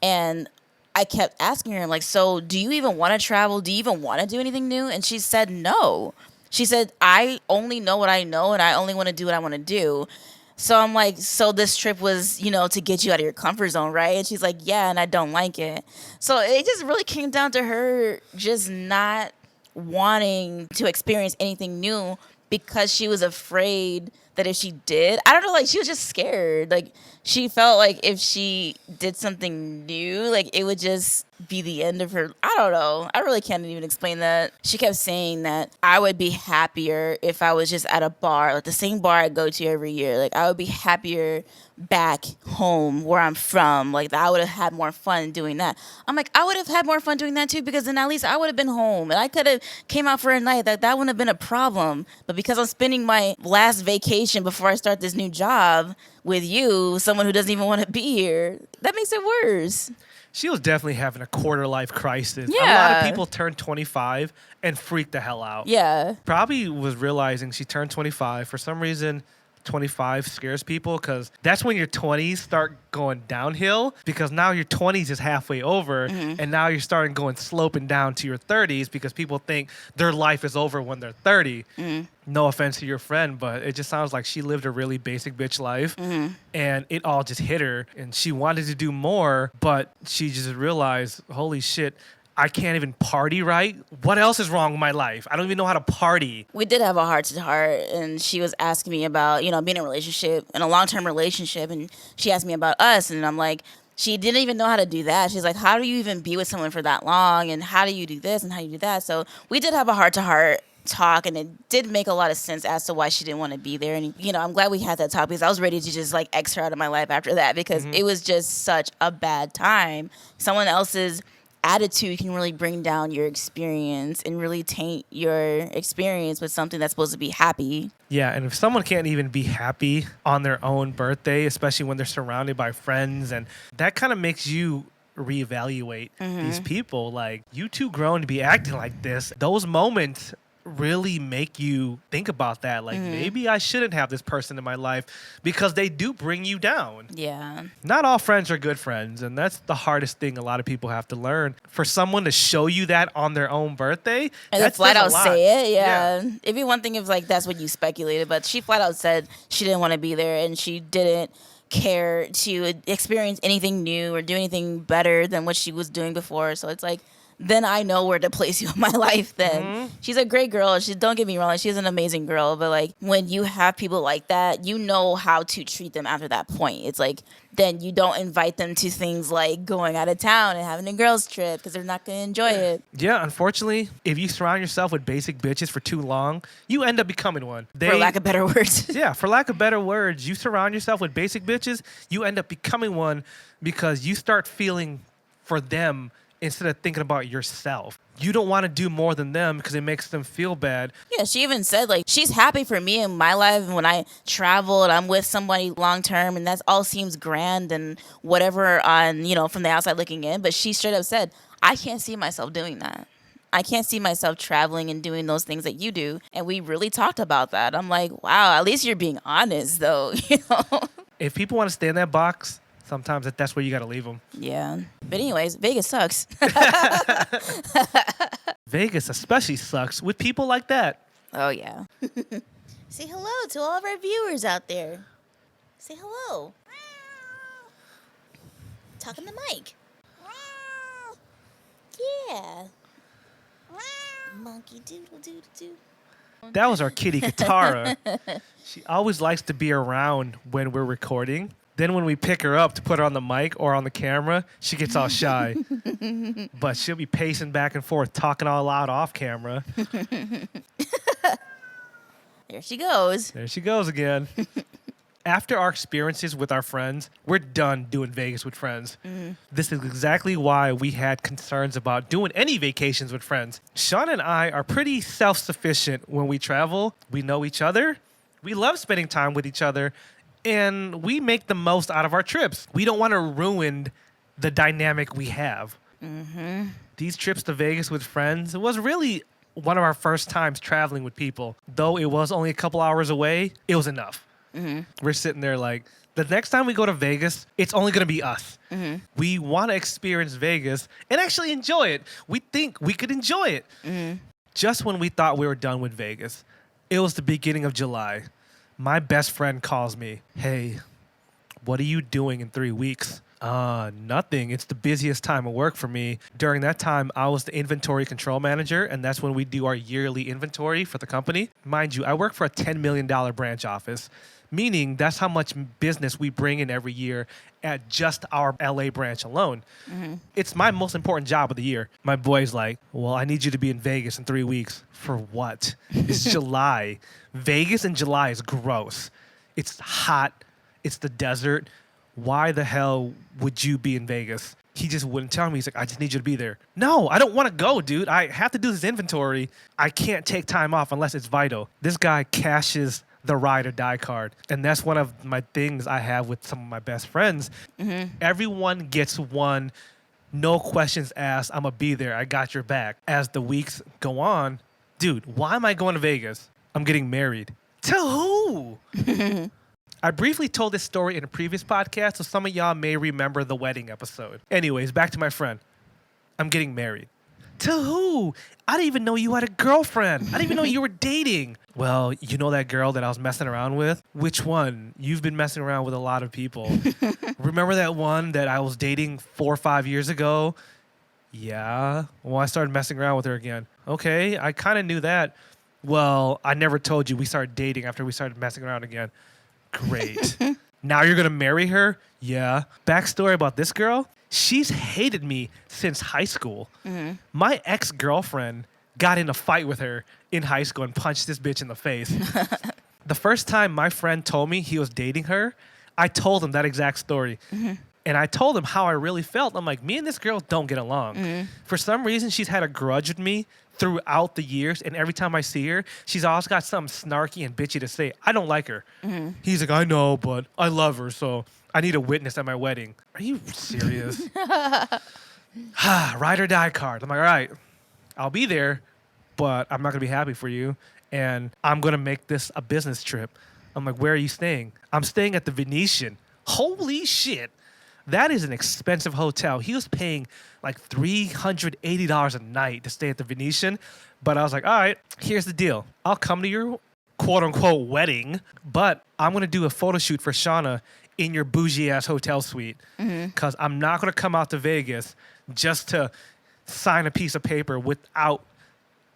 And I kept asking her, like, so do you even want to travel? Do you even want to do anything new? And she said no. She said, I only know what I know and I only want to do what I want to do. So I'm like, so this trip was, to get you out of your comfort zone, right? And she's like, yeah, and I don't like it. So it just really came down to her just not wanting to experience anything new because she was afraid that if she did, I don't know, like she was just scared. Like she felt like if she did something new, like it would just be the end of her. I don't know. I really can't even explain that. She kept saying that I would be happier if I was just at a bar, like the same bar I go to every year. Like I would be happier back home where I'm from. Like I would have had more fun doing that. I'm like, I would have had more fun doing that too because then at least I would have been home and I could have came out for a night. That wouldn't have been a problem. But because I'm spending my last vacation before I start this new job with you, someone who doesn't even want to be here, that makes it worse. She was definitely having a quarter life crisis. Yeah. A lot of people turn 25 and freak the hell out. Yeah. Probably was realizing she turned 25. For some reason, 25 scares people because that's when your 20s start going downhill because now your 20s is halfway over and now you're starting going sloping down to your 30s because people think their life is over when they're 30. No offense to your friend, but it just sounds like she lived a really basic bitch life and it all just hit her and she wanted to do more, but she just realized, holy shit, I can't even party right. What else is wrong with my life? I don't even know how to party. We did have a heart-to-heart, and she was asking me about, being in a relationship, in a long-term relationship, and she asked me about us, and I'm like, she didn't even know how to do that. She's like, how do you even be with someone for that long, and how do you do this, and how do you do that? So we did have a heart-to-heart talk, and it did make a lot of sense as to why she didn't want to be there. And, I'm glad we had that talk because I was ready to just, X her out of my life after that because it was just such a bad time. Someone else's attitude can really bring down your experience and really taint your experience with something that's supposed to be happy. Yeah, and if someone can't even be happy on their own birthday, especially when they're surrounded by friends, and that kind of makes you reevaluate these people. Like, you too grown to be acting like this. Those moments really make you think about that. Like, maybe I shouldn't have this person in my life because they do bring you down. Yeah. Not all friends are good friends, and that's the hardest thing a lot of people have to learn. For someone to show you that on their own birthday, and that's flat out say it, yeah. It'd be one thing if that's what you speculated, but she flat out said she didn't want to be there and she didn't care to experience anything new or do anything better than what she was doing before. So it's like, then I know where to place you in my life then. She's a great girl. Don't get me wrong, she's an amazing girl. But when you have people like that, you know how to treat them after that point. It's like, then you don't invite them to things like going out of town and having a girls trip because they're not going to enjoy it. Yeah, unfortunately, if you surround yourself with basic bitches for too long, you end up becoming one. For lack of better words. Yeah, for lack of better words, you surround yourself with basic bitches, you end up becoming one because you start feeling for them instead of thinking about yourself. You don't want to do more than them because it makes them feel bad. Yeah, she even said, she's happy for me in my life when I travel and I'm with somebody long term and that all seems grand and whatever on, from the outside looking in. But she straight up said, I can't see myself doing that. I can't see myself traveling and doing those things that you do. And we really talked about that. I'm like, wow, at least you're being honest, though. If people want to stay in that box, sometimes that's where you got to leave them. Yeah. But anyways, Vegas sucks. Vegas especially sucks with people like that. Oh, yeah. Say hello to all of our viewers out there. Say hello. Talk in the mic. Yeah. Monkey doodle doodle doo. That was our kitty Katara. She always likes to be around when we're recording. Then when we pick her up to put her on the mic or on the camera, she gets all shy. But she'll be pacing back and forth, talking all loud off camera. There she goes. There she goes again. After our experiences with our friends, we're done doing Vegas with friends. This is exactly why we had concerns about doing any vacations with friends. Sean and I are pretty self-sufficient when we travel. We know each other. We love spending time with each other. And we make the most out of our trips. We don't want to ruin the dynamic we have. These trips to Vegas with friends, it was really one of our first times traveling with people. Though it was only a couple hours away, it was enough. We're sitting there like, the next time we go to Vegas, it's only going to be us. We want to experience Vegas and actually enjoy it. We think we could enjoy it. Just when we thought we were done with Vegas, it was the beginning of July. My best friend calls me, hey, what are you doing in 3 weeks? Nothing. It's the busiest time of work for me. During that time, I was the inventory control manager, and that's when we do our yearly inventory for the company. Mind you, I work for a $10 million branch office, meaning that's how much business we bring in every year at just our LA branch alone. It's my most important job of the year. My boy's like, well, I need you to be in Vegas in 3 weeks. For what? It's July. Vegas in July is gross. It's hot. It's the desert. Why the hell would you be in Vegas? He just wouldn't tell me. He's like, I just need you to be there. No, I don't want to go, dude. I have to do this inventory. I can't take time off unless it's vital. This guy cashes the ride or die card. And that's one of my things I have with some of my best friends. Everyone gets one, no questions asked. I'm going to be there. I got your back. As the weeks go on, dude, why am I going to Vegas? I'm getting married. To who? I briefly told this story in a previous podcast, so some of y'all may remember the wedding episode. Anyways, back to my friend. I'm getting married. To who? I didn't even know you had a girlfriend. I didn't even know you were dating. Well, you know that girl that I was messing around with? Which one? You've been messing around with a lot of people. Remember that one that I was dating 4 or 5 years ago? Yeah. Well, I started messing around with her again. Okay, I kind of knew that. Well, I never told you we started dating after we started messing around again. Great. Now you're going to marry her? Yeah. Backstory about this girl? She's hated me since high school. My ex-girlfriend got in a fight with her in high school and punched this bitch in the face. The first time my friend told me he was dating her, I told him that exact story. And I told him how I really felt. I'm like, me and this girl don't get along. For some reason, she's had a grudge with me throughout the years, and every time I see her, she's always got something snarky and bitchy to say. I don't like her. He's like, I know, but I love her, so I need a witness at my wedding. Are you serious? Ride or die card. I'm like, all right, I'll be there, but I'm not going to be happy for you, and I'm going to make this a business trip. I'm like, where are you staying? I'm staying at the Venetian. Holy shit. That is an expensive hotel. He was paying like $380 a night to stay at the Venetian. But I was like, all right, here's the deal. I'll come to your quote-unquote wedding, but I'm going to do a photo shoot for Shana in your bougie-ass hotel suite. Because I'm not going to come out to Vegas just to sign a piece of paper without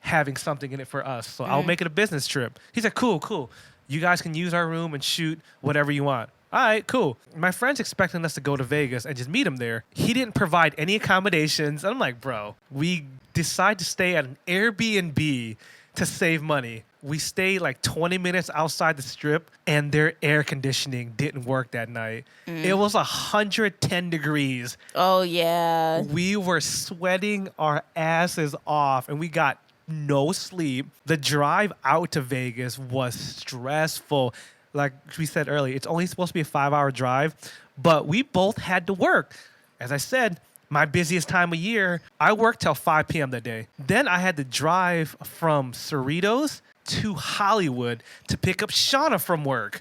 having something in it for us. So I'll make it a business trip. He's like, cool. You guys can use our room and shoot whatever you want. All right, cool. My friend's expecting us to go to Vegas and just meet him there. He didn't provide any accommodations. I'm like, bro, we decide to stay at an Airbnb to save money. We stayed like 20 minutes outside the strip, and their air conditioning didn't work that night. It was 110 degrees. Oh, yeah. We were sweating our asses off, and we got no sleep. The drive out to Vegas was stressful. Like we said earlier, it's only supposed to be a 5-hour drive, but we both had to work. As I said, my busiest time of year, I worked till 5 p.m. that day. Then I had to drive from Cerritos to Hollywood to pick up Shauna from work.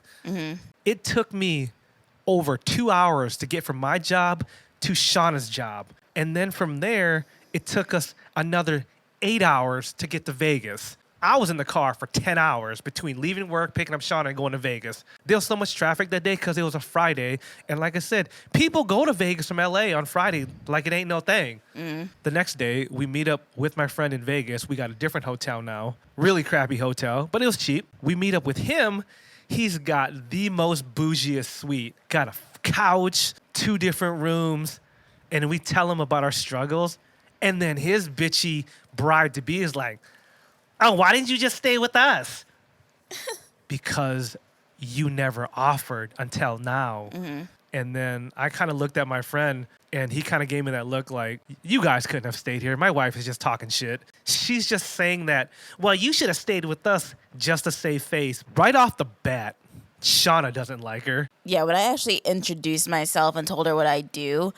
It took me over 2 hours to get from my job to Shauna's job. And then from there, it took us another 8 hours to get to Vegas. I was in the car for 10 hours between leaving work, picking up Shauna, and going to Vegas. There was so much traffic that day because it was a Friday. And like I said, people go to Vegas from LA on Friday like it ain't no thing. The next day, we meet up with my friend in Vegas. We got a different hotel now. Really crappy hotel, but it was cheap. We meet up with him. He's got the most bougiest suite. Got a couch, 2 different rooms. And we tell him about our struggles. And then his bitchy bride-to-be is like, oh, why didn't you just stay with us? Because you never offered until now. And then I kind of looked at my friend, and he kind of gave me that look like, you guys couldn't have stayed here. My wife is just talking shit. She's just saying that, well, you should have stayed with us just to save face. Right off the bat, Shana doesn't like her. Yeah, when I actually introduced myself and told her what I do,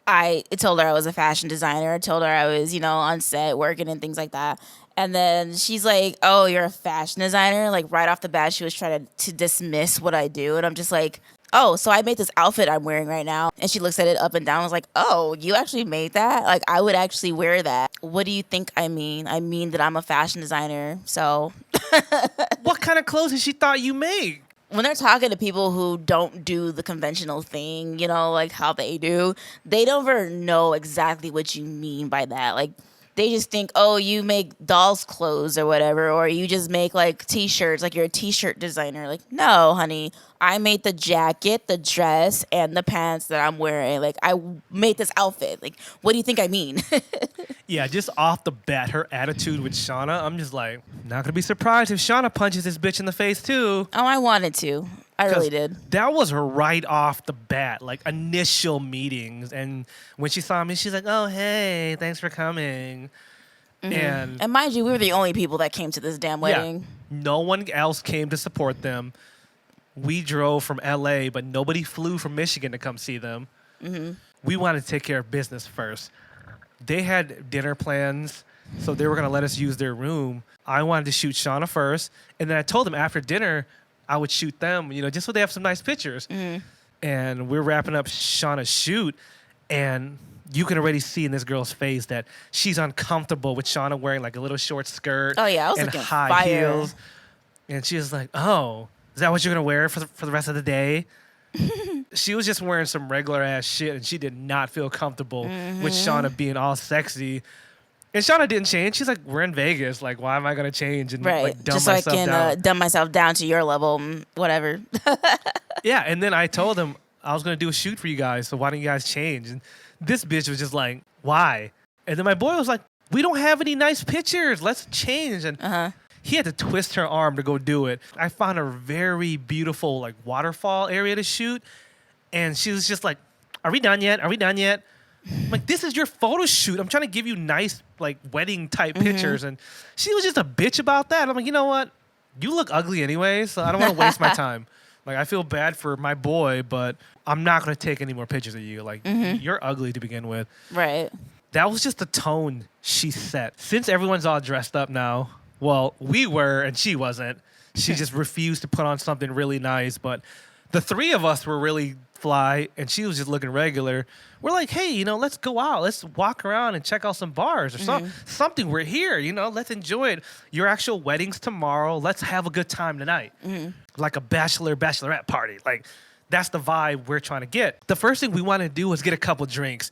I told her I was a fashion designer. I told her I was, on set working and things like that. And then she's like, oh, you're a fashion designer? Like, right off the bat, she was trying to dismiss what I do. And I'm just like, oh, so I made this outfit I'm wearing right now. And she looks at it up and down. I was like, oh, you actually made that? Like, I would actually wear that. What do you think I mean? I mean that I'm a fashion designer. So What kind of clothes did she thought you made? when they're talking to people who don't do the conventional thing, like how they do, they never know exactly what you mean by that. Like, they just think, oh, you make dolls' clothes or whatever, or you just make like t-shirts, like you're a t-shirt designer. Like, no, honey, I made the jacket, the dress, and the pants that I'm wearing. Like, I made this outfit. Like, what do you think I mean? Yeah, just off the bat, her attitude with Shana, I'm just like, not gonna be surprised if Shana punches this bitch in the face too. Oh, I wanted to. I really did. That was right off the bat, like initial meetings. And when she saw me, she's like, oh, hey, thanks for coming. And mind you, we were the only people that came to this damn wedding. no one else came to support them. We drove from LA, but nobody flew from Michigan to come see them. We wanted to take care of business first. They had dinner plans, so they were going to let us use their room. I wanted to shoot Shauna first, and then I told them after dinner I would shoot them, just so they have some nice pictures. And we're wrapping up Shauna's shoot, and you can already see in this girl's face that she's uncomfortable with Shauna wearing like a little short skirt Oh, yeah, I was and looking high fire. heels. And she was like, oh, is that what you're going to wear for the rest of the day? She was just wearing some regular ass shit, and she did not feel comfortable with Shauna being all sexy. And Shauna didn't change. She's like, we're in Vegas. Like, why am I going to change and Right. like dumb Just so I myself can down? dumb myself down to your level, whatever. Yeah, and then I told him I was going to do a shoot for you guys, so why don't you guys change? And this bitch was just like, why? And then my boy was like, we don't have any nice pictures. Let's change. And he had to twist her arm to go do it. I found a very beautiful like waterfall area to shoot. And she was just like, are we done yet? Are we done yet? I'm like, this is your photo shoot. I'm trying to give you nice like wedding type pictures. And she was just a bitch about that. I'm like, you know what? You look ugly anyway, so I don't want to waste my time. Like, I feel bad for my boy, but I'm not going to take any more pictures of you. Like, you're ugly to begin with. Right. That was just the tone she set. Since everyone's all dressed up now, well, we were and she wasn't. She just refused to put on something really nice. But the three of us were really fly, and she was just looking regular. We're like, hey, let's go out. Let's walk around and check out some bars or something. We're here, let's enjoy it. Your actual wedding's tomorrow. Let's have a good time tonight. Like a bachelorette party. Like, that's the vibe we're trying to get. The first thing we wanted to do was get a couple drinks.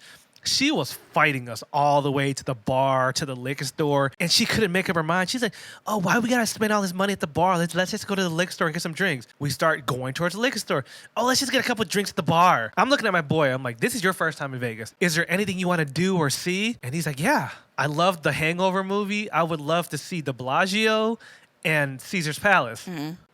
She was fighting us all the way to the bar, to the liquor store, and she couldn't make up her mind. She's like, oh, why we gotta spend all this money at the bar? Let's just go to the liquor store and get some drinks. We start going towards the liquor store. Oh, let's just get a couple drinks at the bar. I'm looking at my boy. I'm like, this is your first time in Vegas. Is there anything you want to do or see? And he's like, yeah. I love the Hangover movie. I would love to see the Bellagio and Caesar's Palace.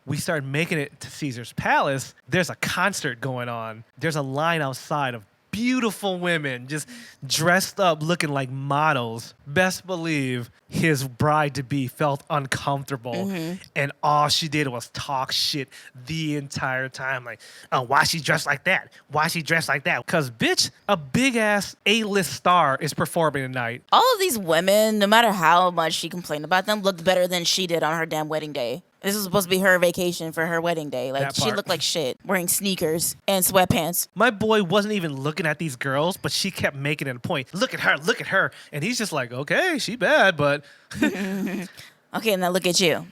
We started making it to Caesar's Palace. There's a concert going on. There's a line outside of beautiful women just dressed up looking like models. Best believe his bride-to-be felt uncomfortable. And all she did was talk shit the entire time. Like, oh, why she dressed like that? Why she dressed like that? Because, bitch, a big-ass A-list star is performing tonight. All of these women, no matter how much she complained about them, looked better than she did on her damn wedding day. This was supposed to be her vacation for her wedding day. Like, That she part. looked like shit, wearing sneakers and sweatpants. My boy wasn't even looking at these girls, but she kept making it a point. Look at her, look at her. And he's just like, okay, she bad, but... Okay, now look at you.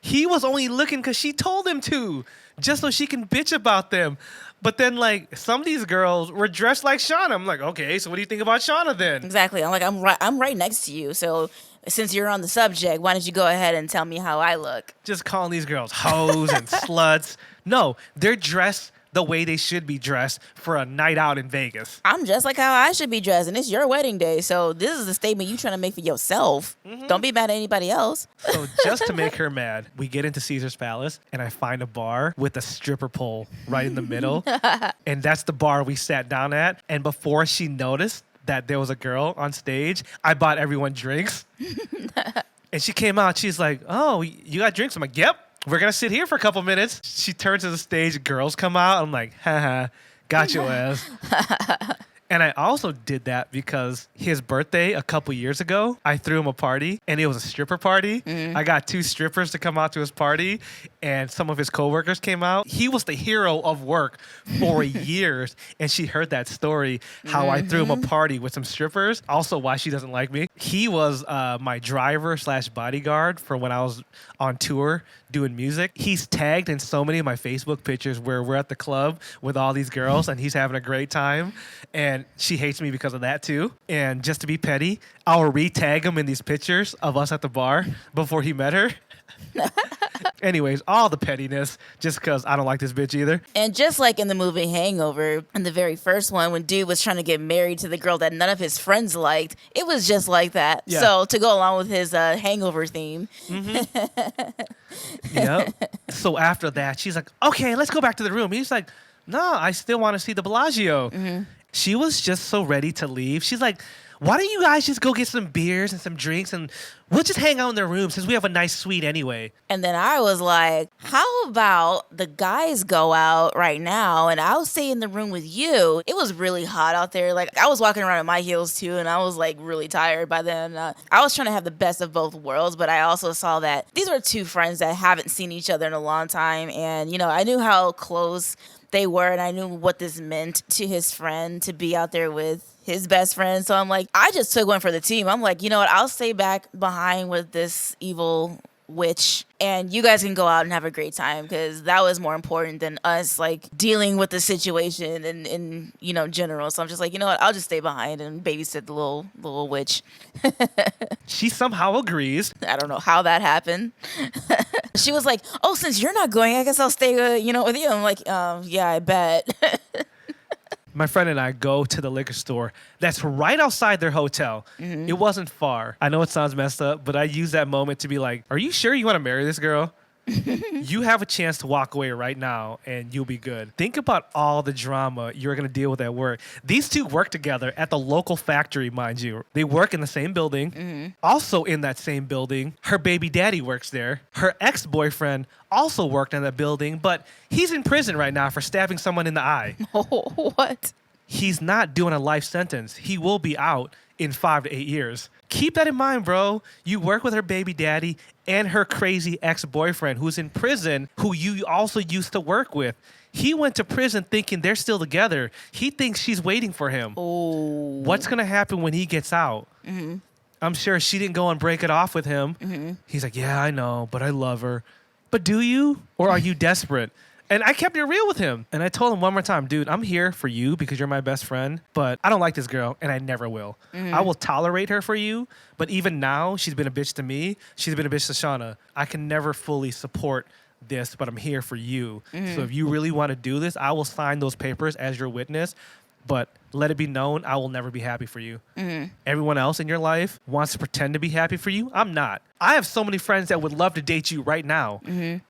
He was only looking because she told him to, just so she can bitch about them. But then, like, some of these girls were dressed like Shauna. I'm like, okay, so what do you think about Shauna then? Exactly. I'm like, I'm right next to you. So since you're on the subject, why don't you go ahead and tell me how I look? Just calling these girls hoes and sluts. No, they're dressed the way they should be dressed for a night out in Vegas. I'm dressed like how I should be dressed, and it's your wedding day. So this is a statement you trying to make for yourself. Don't be mad at anybody else. So just to make her mad, we get into Caesar's Palace, and I find a bar with a stripper pole right in the middle. And that's the bar we sat down at. And before she noticed that there was a girl on stage, I bought everyone drinks. And she came out. She's like, oh, you got drinks? I'm like, yep. We're going to sit here for a couple minutes. She turns to the stage. Girls come out. I'm like, haha, got your ass. And I also did that because his birthday a couple years ago, I threw him a party, and it was a stripper party. I got 2 strippers to come out to his party, and some of his coworkers came out. He was the hero of work for years, and she heard that story, how I threw him a party with some strippers. Also, why she doesn't like me. He was my driver / bodyguard for when I was on tour doing music. He's tagged in so many of my Facebook pictures where we're at the club with all these girls and he's having a great time. And she hates me because of that too. And just to be petty, I'll re-tag him in these pictures of us at the bar before he met her. Anyways, all the pettiness just because I don't like this bitch either. And just like in the movie Hangover, in the very first one, when dude was trying to get married to the girl that none of his friends liked, it was just like that. Yeah. So to go along with his Hangover theme. Yep. So after that, she's like, okay, let's go back to the room. He's like, no, I still want to see the Bellagio. She was just so ready to leave. She's like, why don't you guys just go get some beers and some drinks and we'll just hang out in their room since we have a nice suite anyway. And then I was like, how about the guys go out right now and I'll stay in the room with you? It was really hot out there. Like, I was walking around in my heels too, and I was like really tired by then. I was trying to have the best of both worlds, but I also saw that these were 2 friends that haven't seen each other in a long time. And, you know, I knew how close they were, and I knew what this meant to his friend to be out there with his best friend. So I'm like, I just took one for the team. I'm like, you know what? I'll stay back behind with this evil witch, and you guys can go out and have a great time, because that was more important than us like dealing with the situation and in you know, general. So I'm just like, you know what? I'll just stay behind and babysit the little witch. She somehow agrees. I don't know how that happened. She was like, oh, since you're not going, I guess I'll stay with you. I'm like, yeah, I bet. My friend and I go to the liquor store that's right outside their hotel. It wasn't far. I know it sounds messed up, but I use that moment to be like, are you sure you want to marry this girl? You have a chance to walk away right now and you'll be good. Think about all the drama you're going to deal with at work. These 2 work together at the local factory, mind you. They work in the same building. Also in that same building, her baby daddy works there. Her ex-boyfriend also worked in that building, but he's in prison right now for stabbing someone in the eye. What? He's not doing a life sentence. He will be out in 5 to 8 years. Keep that in mind, bro. You work with her baby daddy and her crazy ex-boyfriend who's in prison, who you also used to work with. He went to prison thinking they're still together. He thinks she's waiting for him. Oh. What's going to happen when he gets out? I'm sure she didn't go and break it off with him. He's like, yeah, I know, but I love her. But do you? Or are you desperate? And I kept it real with him. And I told him one more time, dude, I'm here for you because you're my best friend, but I don't like this girl and I never will. I will tolerate her for you, but even now, she's been a bitch to me. She's been a bitch to Shana. I can never fully support this, but I'm here for you. So if you really want to do this, I will sign those papers as your witness. But let it be known, I will never be happy for you. Everyone else in your life wants to pretend to be happy for you. I'm not. I have so many friends that would love to date you right now.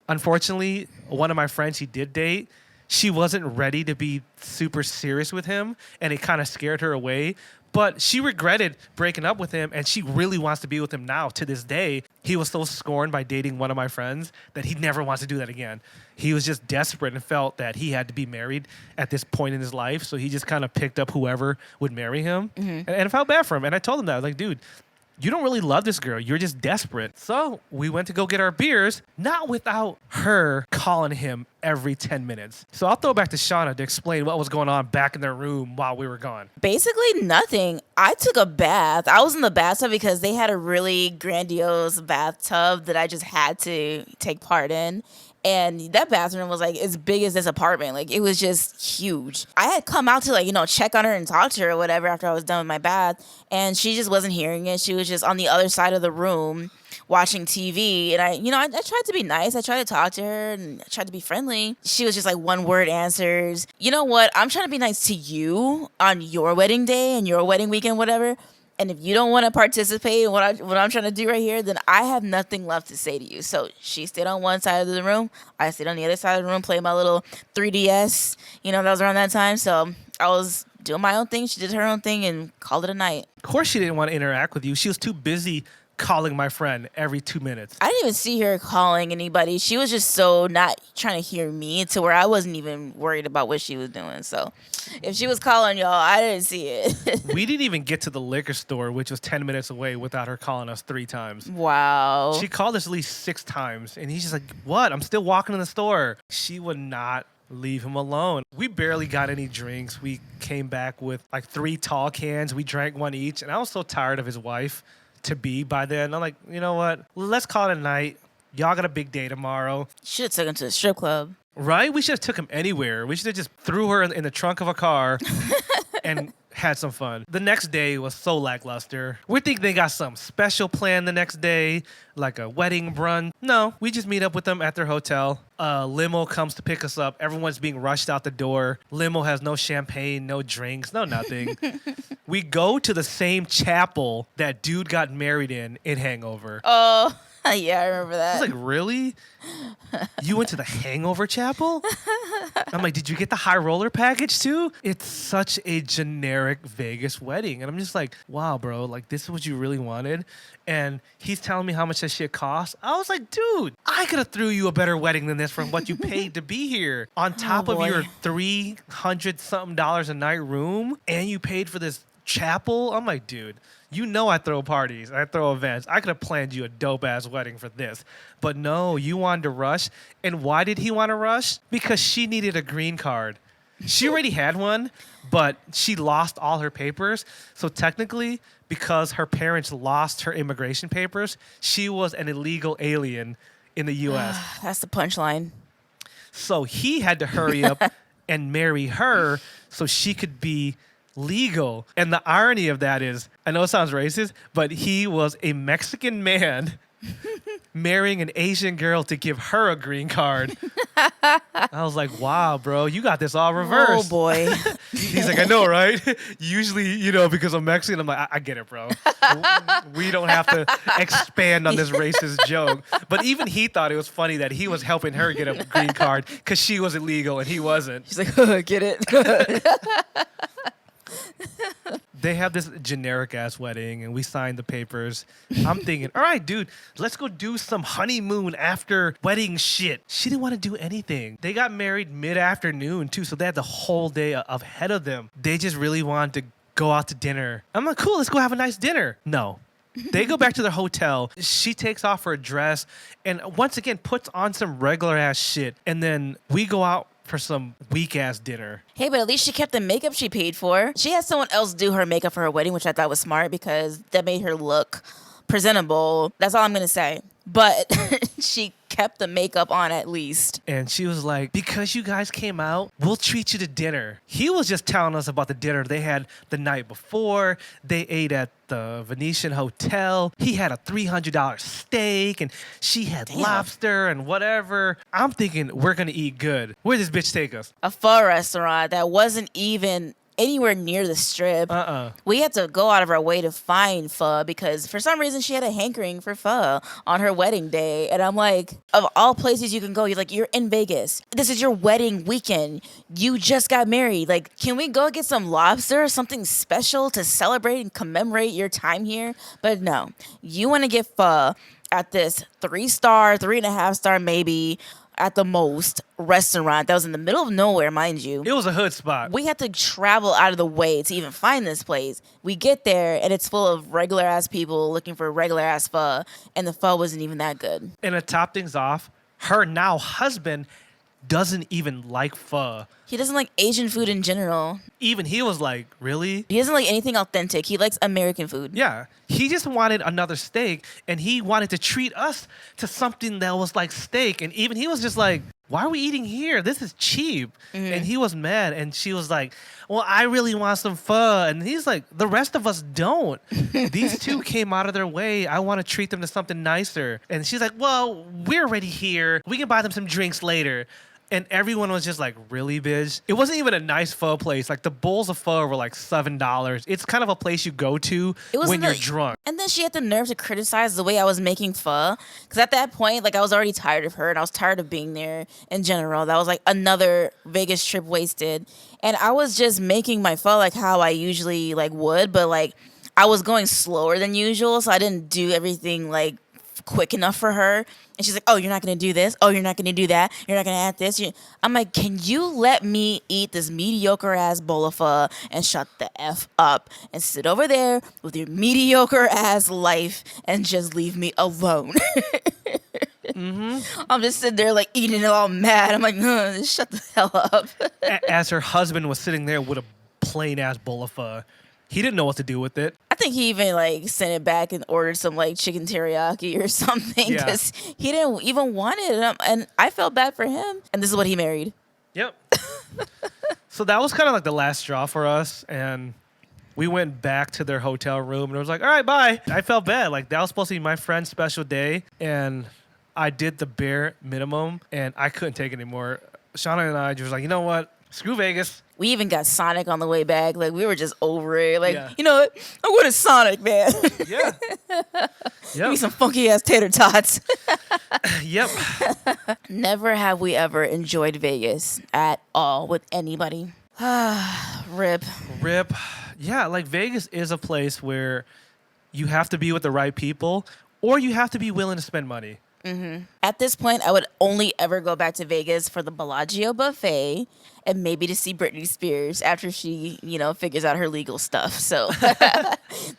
Unfortunately, one of my friends he did date, she wasn't ready to be super serious with him, and it kind of scared her away. But she regretted breaking up with him, and she really wants to be with him now to this day. He was so scorned by dating one of my friends that he never wants to do that again. He was just desperate and felt that he had to be married at this point in his life. So he just kind of picked up whoever would marry him. And I felt bad for him. And I told him that. I was like, dude, you don't really love this girl. You're just desperate. So we went to go get our beers, not without her calling him every 10 minutes. So I'll throw it back to Shana to explain what was going on back in their room while we were gone. Basically nothing. I took a bath. I was in the bathtub because they had a really grandiose bathtub that I just had to take part in. And that bathroom was like as big as this apartment. Like, it was just huge. I had come out to like, check on her and talk to her or whatever after I was done with my bath. And she just wasn't hearing it. She was just on the other side of the room watching TV, and I tried to be nice. I tried to talk to her and I tried to be friendly. She was just like one word answers. You know what? I'm trying to be nice to you on your wedding day and your wedding weekend, whatever. And if you don't want to participate in what I'm trying to do right here, then I have nothing left to say to you. So she stayed on one side of the room. I stayed on the other side of the room, playing my little 3DS. That was around that time. So I was doing my own thing. She did her own thing and called it a night. Of course she didn't want to interact with you. She was too busy calling my friend every 2 minutes. I didn't even see her calling anybody. She was just so not trying to hear me to where I wasn't even worried about what she was doing. So if she was calling y'all, I didn't see it. We didn't even get to the liquor store, which was 10 minutes away, without her calling us 3 times. Wow. She called us at least 6 times, and he's just like, what? I'm still walking in the store. She would not leave him alone. We barely got any drinks. We came back with like 3 tall cans. We drank 1 each, and I was so tired of his wife to be by then. I'm like, you know what? Let's call it a night. Y'all got a big day tomorrow. Should have took him to a strip club. Right? We should have took him anywhere. We should have just threw her in the trunk of a car and had some fun. The next day was so lackluster. We think they got some special plan the next day, like a wedding brunch. No, we just meet up with them at their hotel. A limo comes to pick us up. Everyone's being rushed out the door. Limo has no champagne, no drinks, no nothing. We go to the same chapel that dude got married in Hangover. Oh, yeah, I remember that. I was like, really? You went to the Hangover Chapel? I'm like, did you get the high roller package too? It's such a generic Vegas wedding. And I'm just like, wow, bro, like this is what you really wanted? And he's telling me how much that shit costs. I was like, dude, I could have threw you a better wedding than this from what you paid to be here. On top of your $300-something a night room, and you paid for this chapel? I'm like, dude, you know I throw parties, I throw events. I could have planned you a dope-ass wedding for this. But no, you wanted to rush. And why did he want to rush? Because she needed a green card. She already had one, but she lost all her papers. So technically, because her parents lost her immigration papers, she was an illegal alien in the U.S. That's the punchline. So he had to hurry up and marry her so she could be legal. And the irony of that is, I know it sounds racist, but he was a Mexican man marrying an Asian girl to give her a green card. I was like, wow, bro, you got this all reversed. Oh, boy. He's like, I know, right? Usually, because I'm Mexican, I'm like, I get it, bro. We don't have to expand on this racist joke. But even he thought it was funny that he was helping her get a green card because she was illegal and he wasn't. He's like, get it? They have this generic-ass wedding, and we signed the papers. I'm thinking, all right, dude, let's go do some honeymoon after wedding shit. She didn't want to do anything. They got married mid-afternoon, too, so they had the whole day ahead of them. They just really wanted to go out to dinner. I'm like, cool, let's go have a nice dinner. No. They go back to their hotel. She takes off her dress and once again puts on some regular-ass shit. And then we go out for some weak-ass dinner. Hey, but at least she kept the makeup she paid for. She had someone else do her makeup for her wedding, which I thought was smart because that made her look presentable. That's all I'm going to say. But she kept the makeup on at least. And she was like, because you guys came out, we'll treat you to dinner. He was just telling us about the dinner they had the night before. They ate at the Venetian Hotel. He had a $300 steak, and she had lobster and whatever. I'm thinking we're going to eat good. Where'd this bitch take us? A pho restaurant that wasn't even anywhere near the strip. We had to go out of our way to find pho because for some reason she had a hankering for pho on her wedding day. And I'm like, of all places you can go, you're in Vegas. This is your wedding weekend. You just got married. Like, can we go get some lobster or something special to celebrate and commemorate your time here? But no, you want to get pho at this 3-star, 3.5-star maybe, at the most, restaurant that was in the middle of nowhere, mind you. It was a hood spot. We had to travel out of the way to even find this place. We get there, and it's full of regular-ass people looking for regular-ass pho, and the pho wasn't even that good. And to top things off, her now husband doesn't even like pho. He doesn't like Asian food in general. Even he was like, really? He doesn't like anything authentic. He likes American food. Yeah. He just wanted another steak, and he wanted to treat us to something that was like steak. And even he was just like, why are we eating here? This is cheap. And he was mad. And she was like, well, I really want some pho. And he's like, the rest of us don't. These two came out of their way. I want to treat them to something nicer. And she's like, well, we're already here. We can buy them some drinks later. And everyone was just like, really, bitch? It wasn't even a nice pho place. Like, the bowls of pho were like $7. It's kind of a place you go to when you're drunk. And then she had the nerve to criticize the way I was making pho. Because at that point, like, I was already tired of her. And I was tired of being there in general. That was like another Vegas trip wasted. And I was just making my pho like how I usually like would. But like, I was going slower than usual. So I didn't do everything like quick enough for her. And she's like, oh, you're not going to do this? Oh, you're not going to do that? You're not going to add this? I'm like, can you let me eat this mediocre-ass bowl of pho and shut the F up and sit over there with your mediocre-ass life and just leave me alone? I'm just sitting there like eating it all mad. I'm like, just shut the hell up. As her husband was sitting there with a plain-ass bowl of pho. He didn't know what to do with it. I think he even like sent it back and ordered some like chicken teriyaki or something because he didn't even want it. And I felt bad for him. And this is what he married. Yep. So that was kind of like the last straw for us. And we went back to their hotel room and it was like, all right, bye. I felt bad. Like, that was supposed to be my friend's special day. And I did the bare minimum and I couldn't take it anymore. Shana and I just was like, you know what? Screw Vegas. We even got Sonic on the way back. Like, we were just over it. Like, you know what? I'm going to Sonic, man. Yeah. Give me some funky-ass tater tots. Yep. Never have we ever enjoyed Vegas at all with anybody. Rip. Yeah, like, Vegas is a place where you have to be with the right people or you have to be willing to spend money. At this point, I would only ever go back to Vegas for the Bellagio buffet and maybe to see Britney Spears after she, figures out her legal stuff. So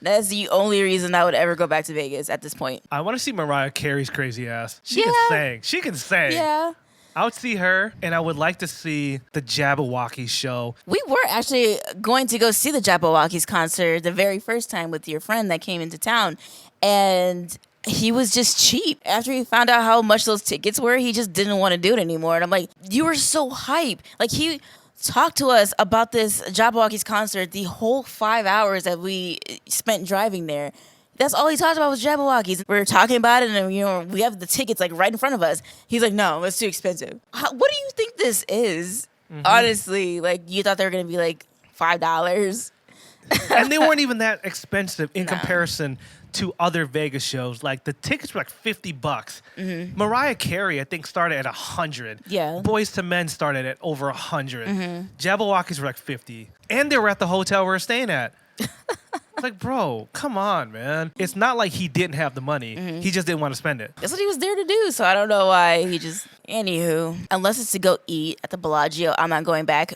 that's the only reason I would ever go back to Vegas at this point. I want to see Mariah Carey's crazy ass. She can sing. Yeah. I would see her, and I would like to see the Jabberwocky show. We were actually going to go see the Jabberwockies concert the very first time with your friend that came into town. And he was just cheap. After he found out how much those tickets were, he just didn't want to do it anymore. And I'm like, you were so hype. Like, he talked to us about this Jabberwockies concert the whole 5 hours that we spent driving there. That's all he talked about was Jabberwockies. We were talking about it, and we have the tickets like right in front of us. He's like, no, it's too expensive. What do you think this is? Honestly, like, you thought they were going to be like $5? And they weren't even that expensive in comparison to other Vegas shows. Like, the tickets were like $50. Mariah Carey, I think, started at $100. Yeah. Boys to Men started at over $100. Jabberwockies were like $50. And they were at the hotel we were staying at. It's like, bro, come on, man. It's not like he didn't have the money. He just didn't want to spend it. That's what he was there to do, so I don't know why he just... Anywho, unless it's to go eat at the Bellagio, I'm not going back.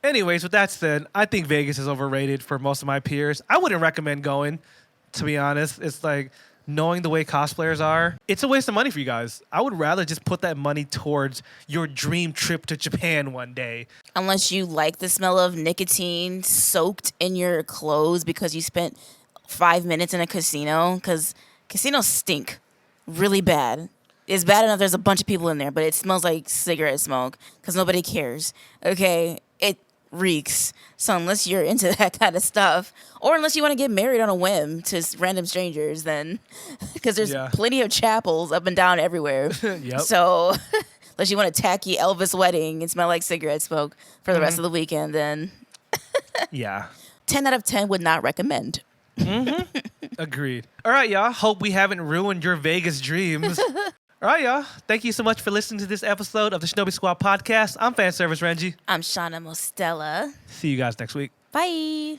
Anyways, with that said, I think Vegas is overrated for most of my peers. I wouldn't recommend going, to be honest. It's like, knowing the way cosplayers are, it's a waste of money for you guys. I would rather just put that money towards your dream trip to Japan one day. Unless you like the smell of nicotine soaked in your clothes because you spent 5 minutes in a casino, because casinos stink really bad. It's bad enough there's a bunch of people in there, but it smells like cigarette smoke because nobody cares. Okay? It reeks. So unless you're into that kind of stuff, or unless you want to get married on a whim to random strangers, then because there's plenty of chapels up and down everywhere. Yep. So unless you want a tacky Elvis wedding and smell like cigarette smoke for the rest of the weekend, then 10 out of 10 would not recommend. Agreed. All right, y'all. Hope we haven't ruined your Vegas dreams. All right, y'all. Thank you so much for listening to this episode of the Shinobi Squad Podcast. I'm Fan Service Renji. I'm Shana Mostella. See you guys next week. Bye.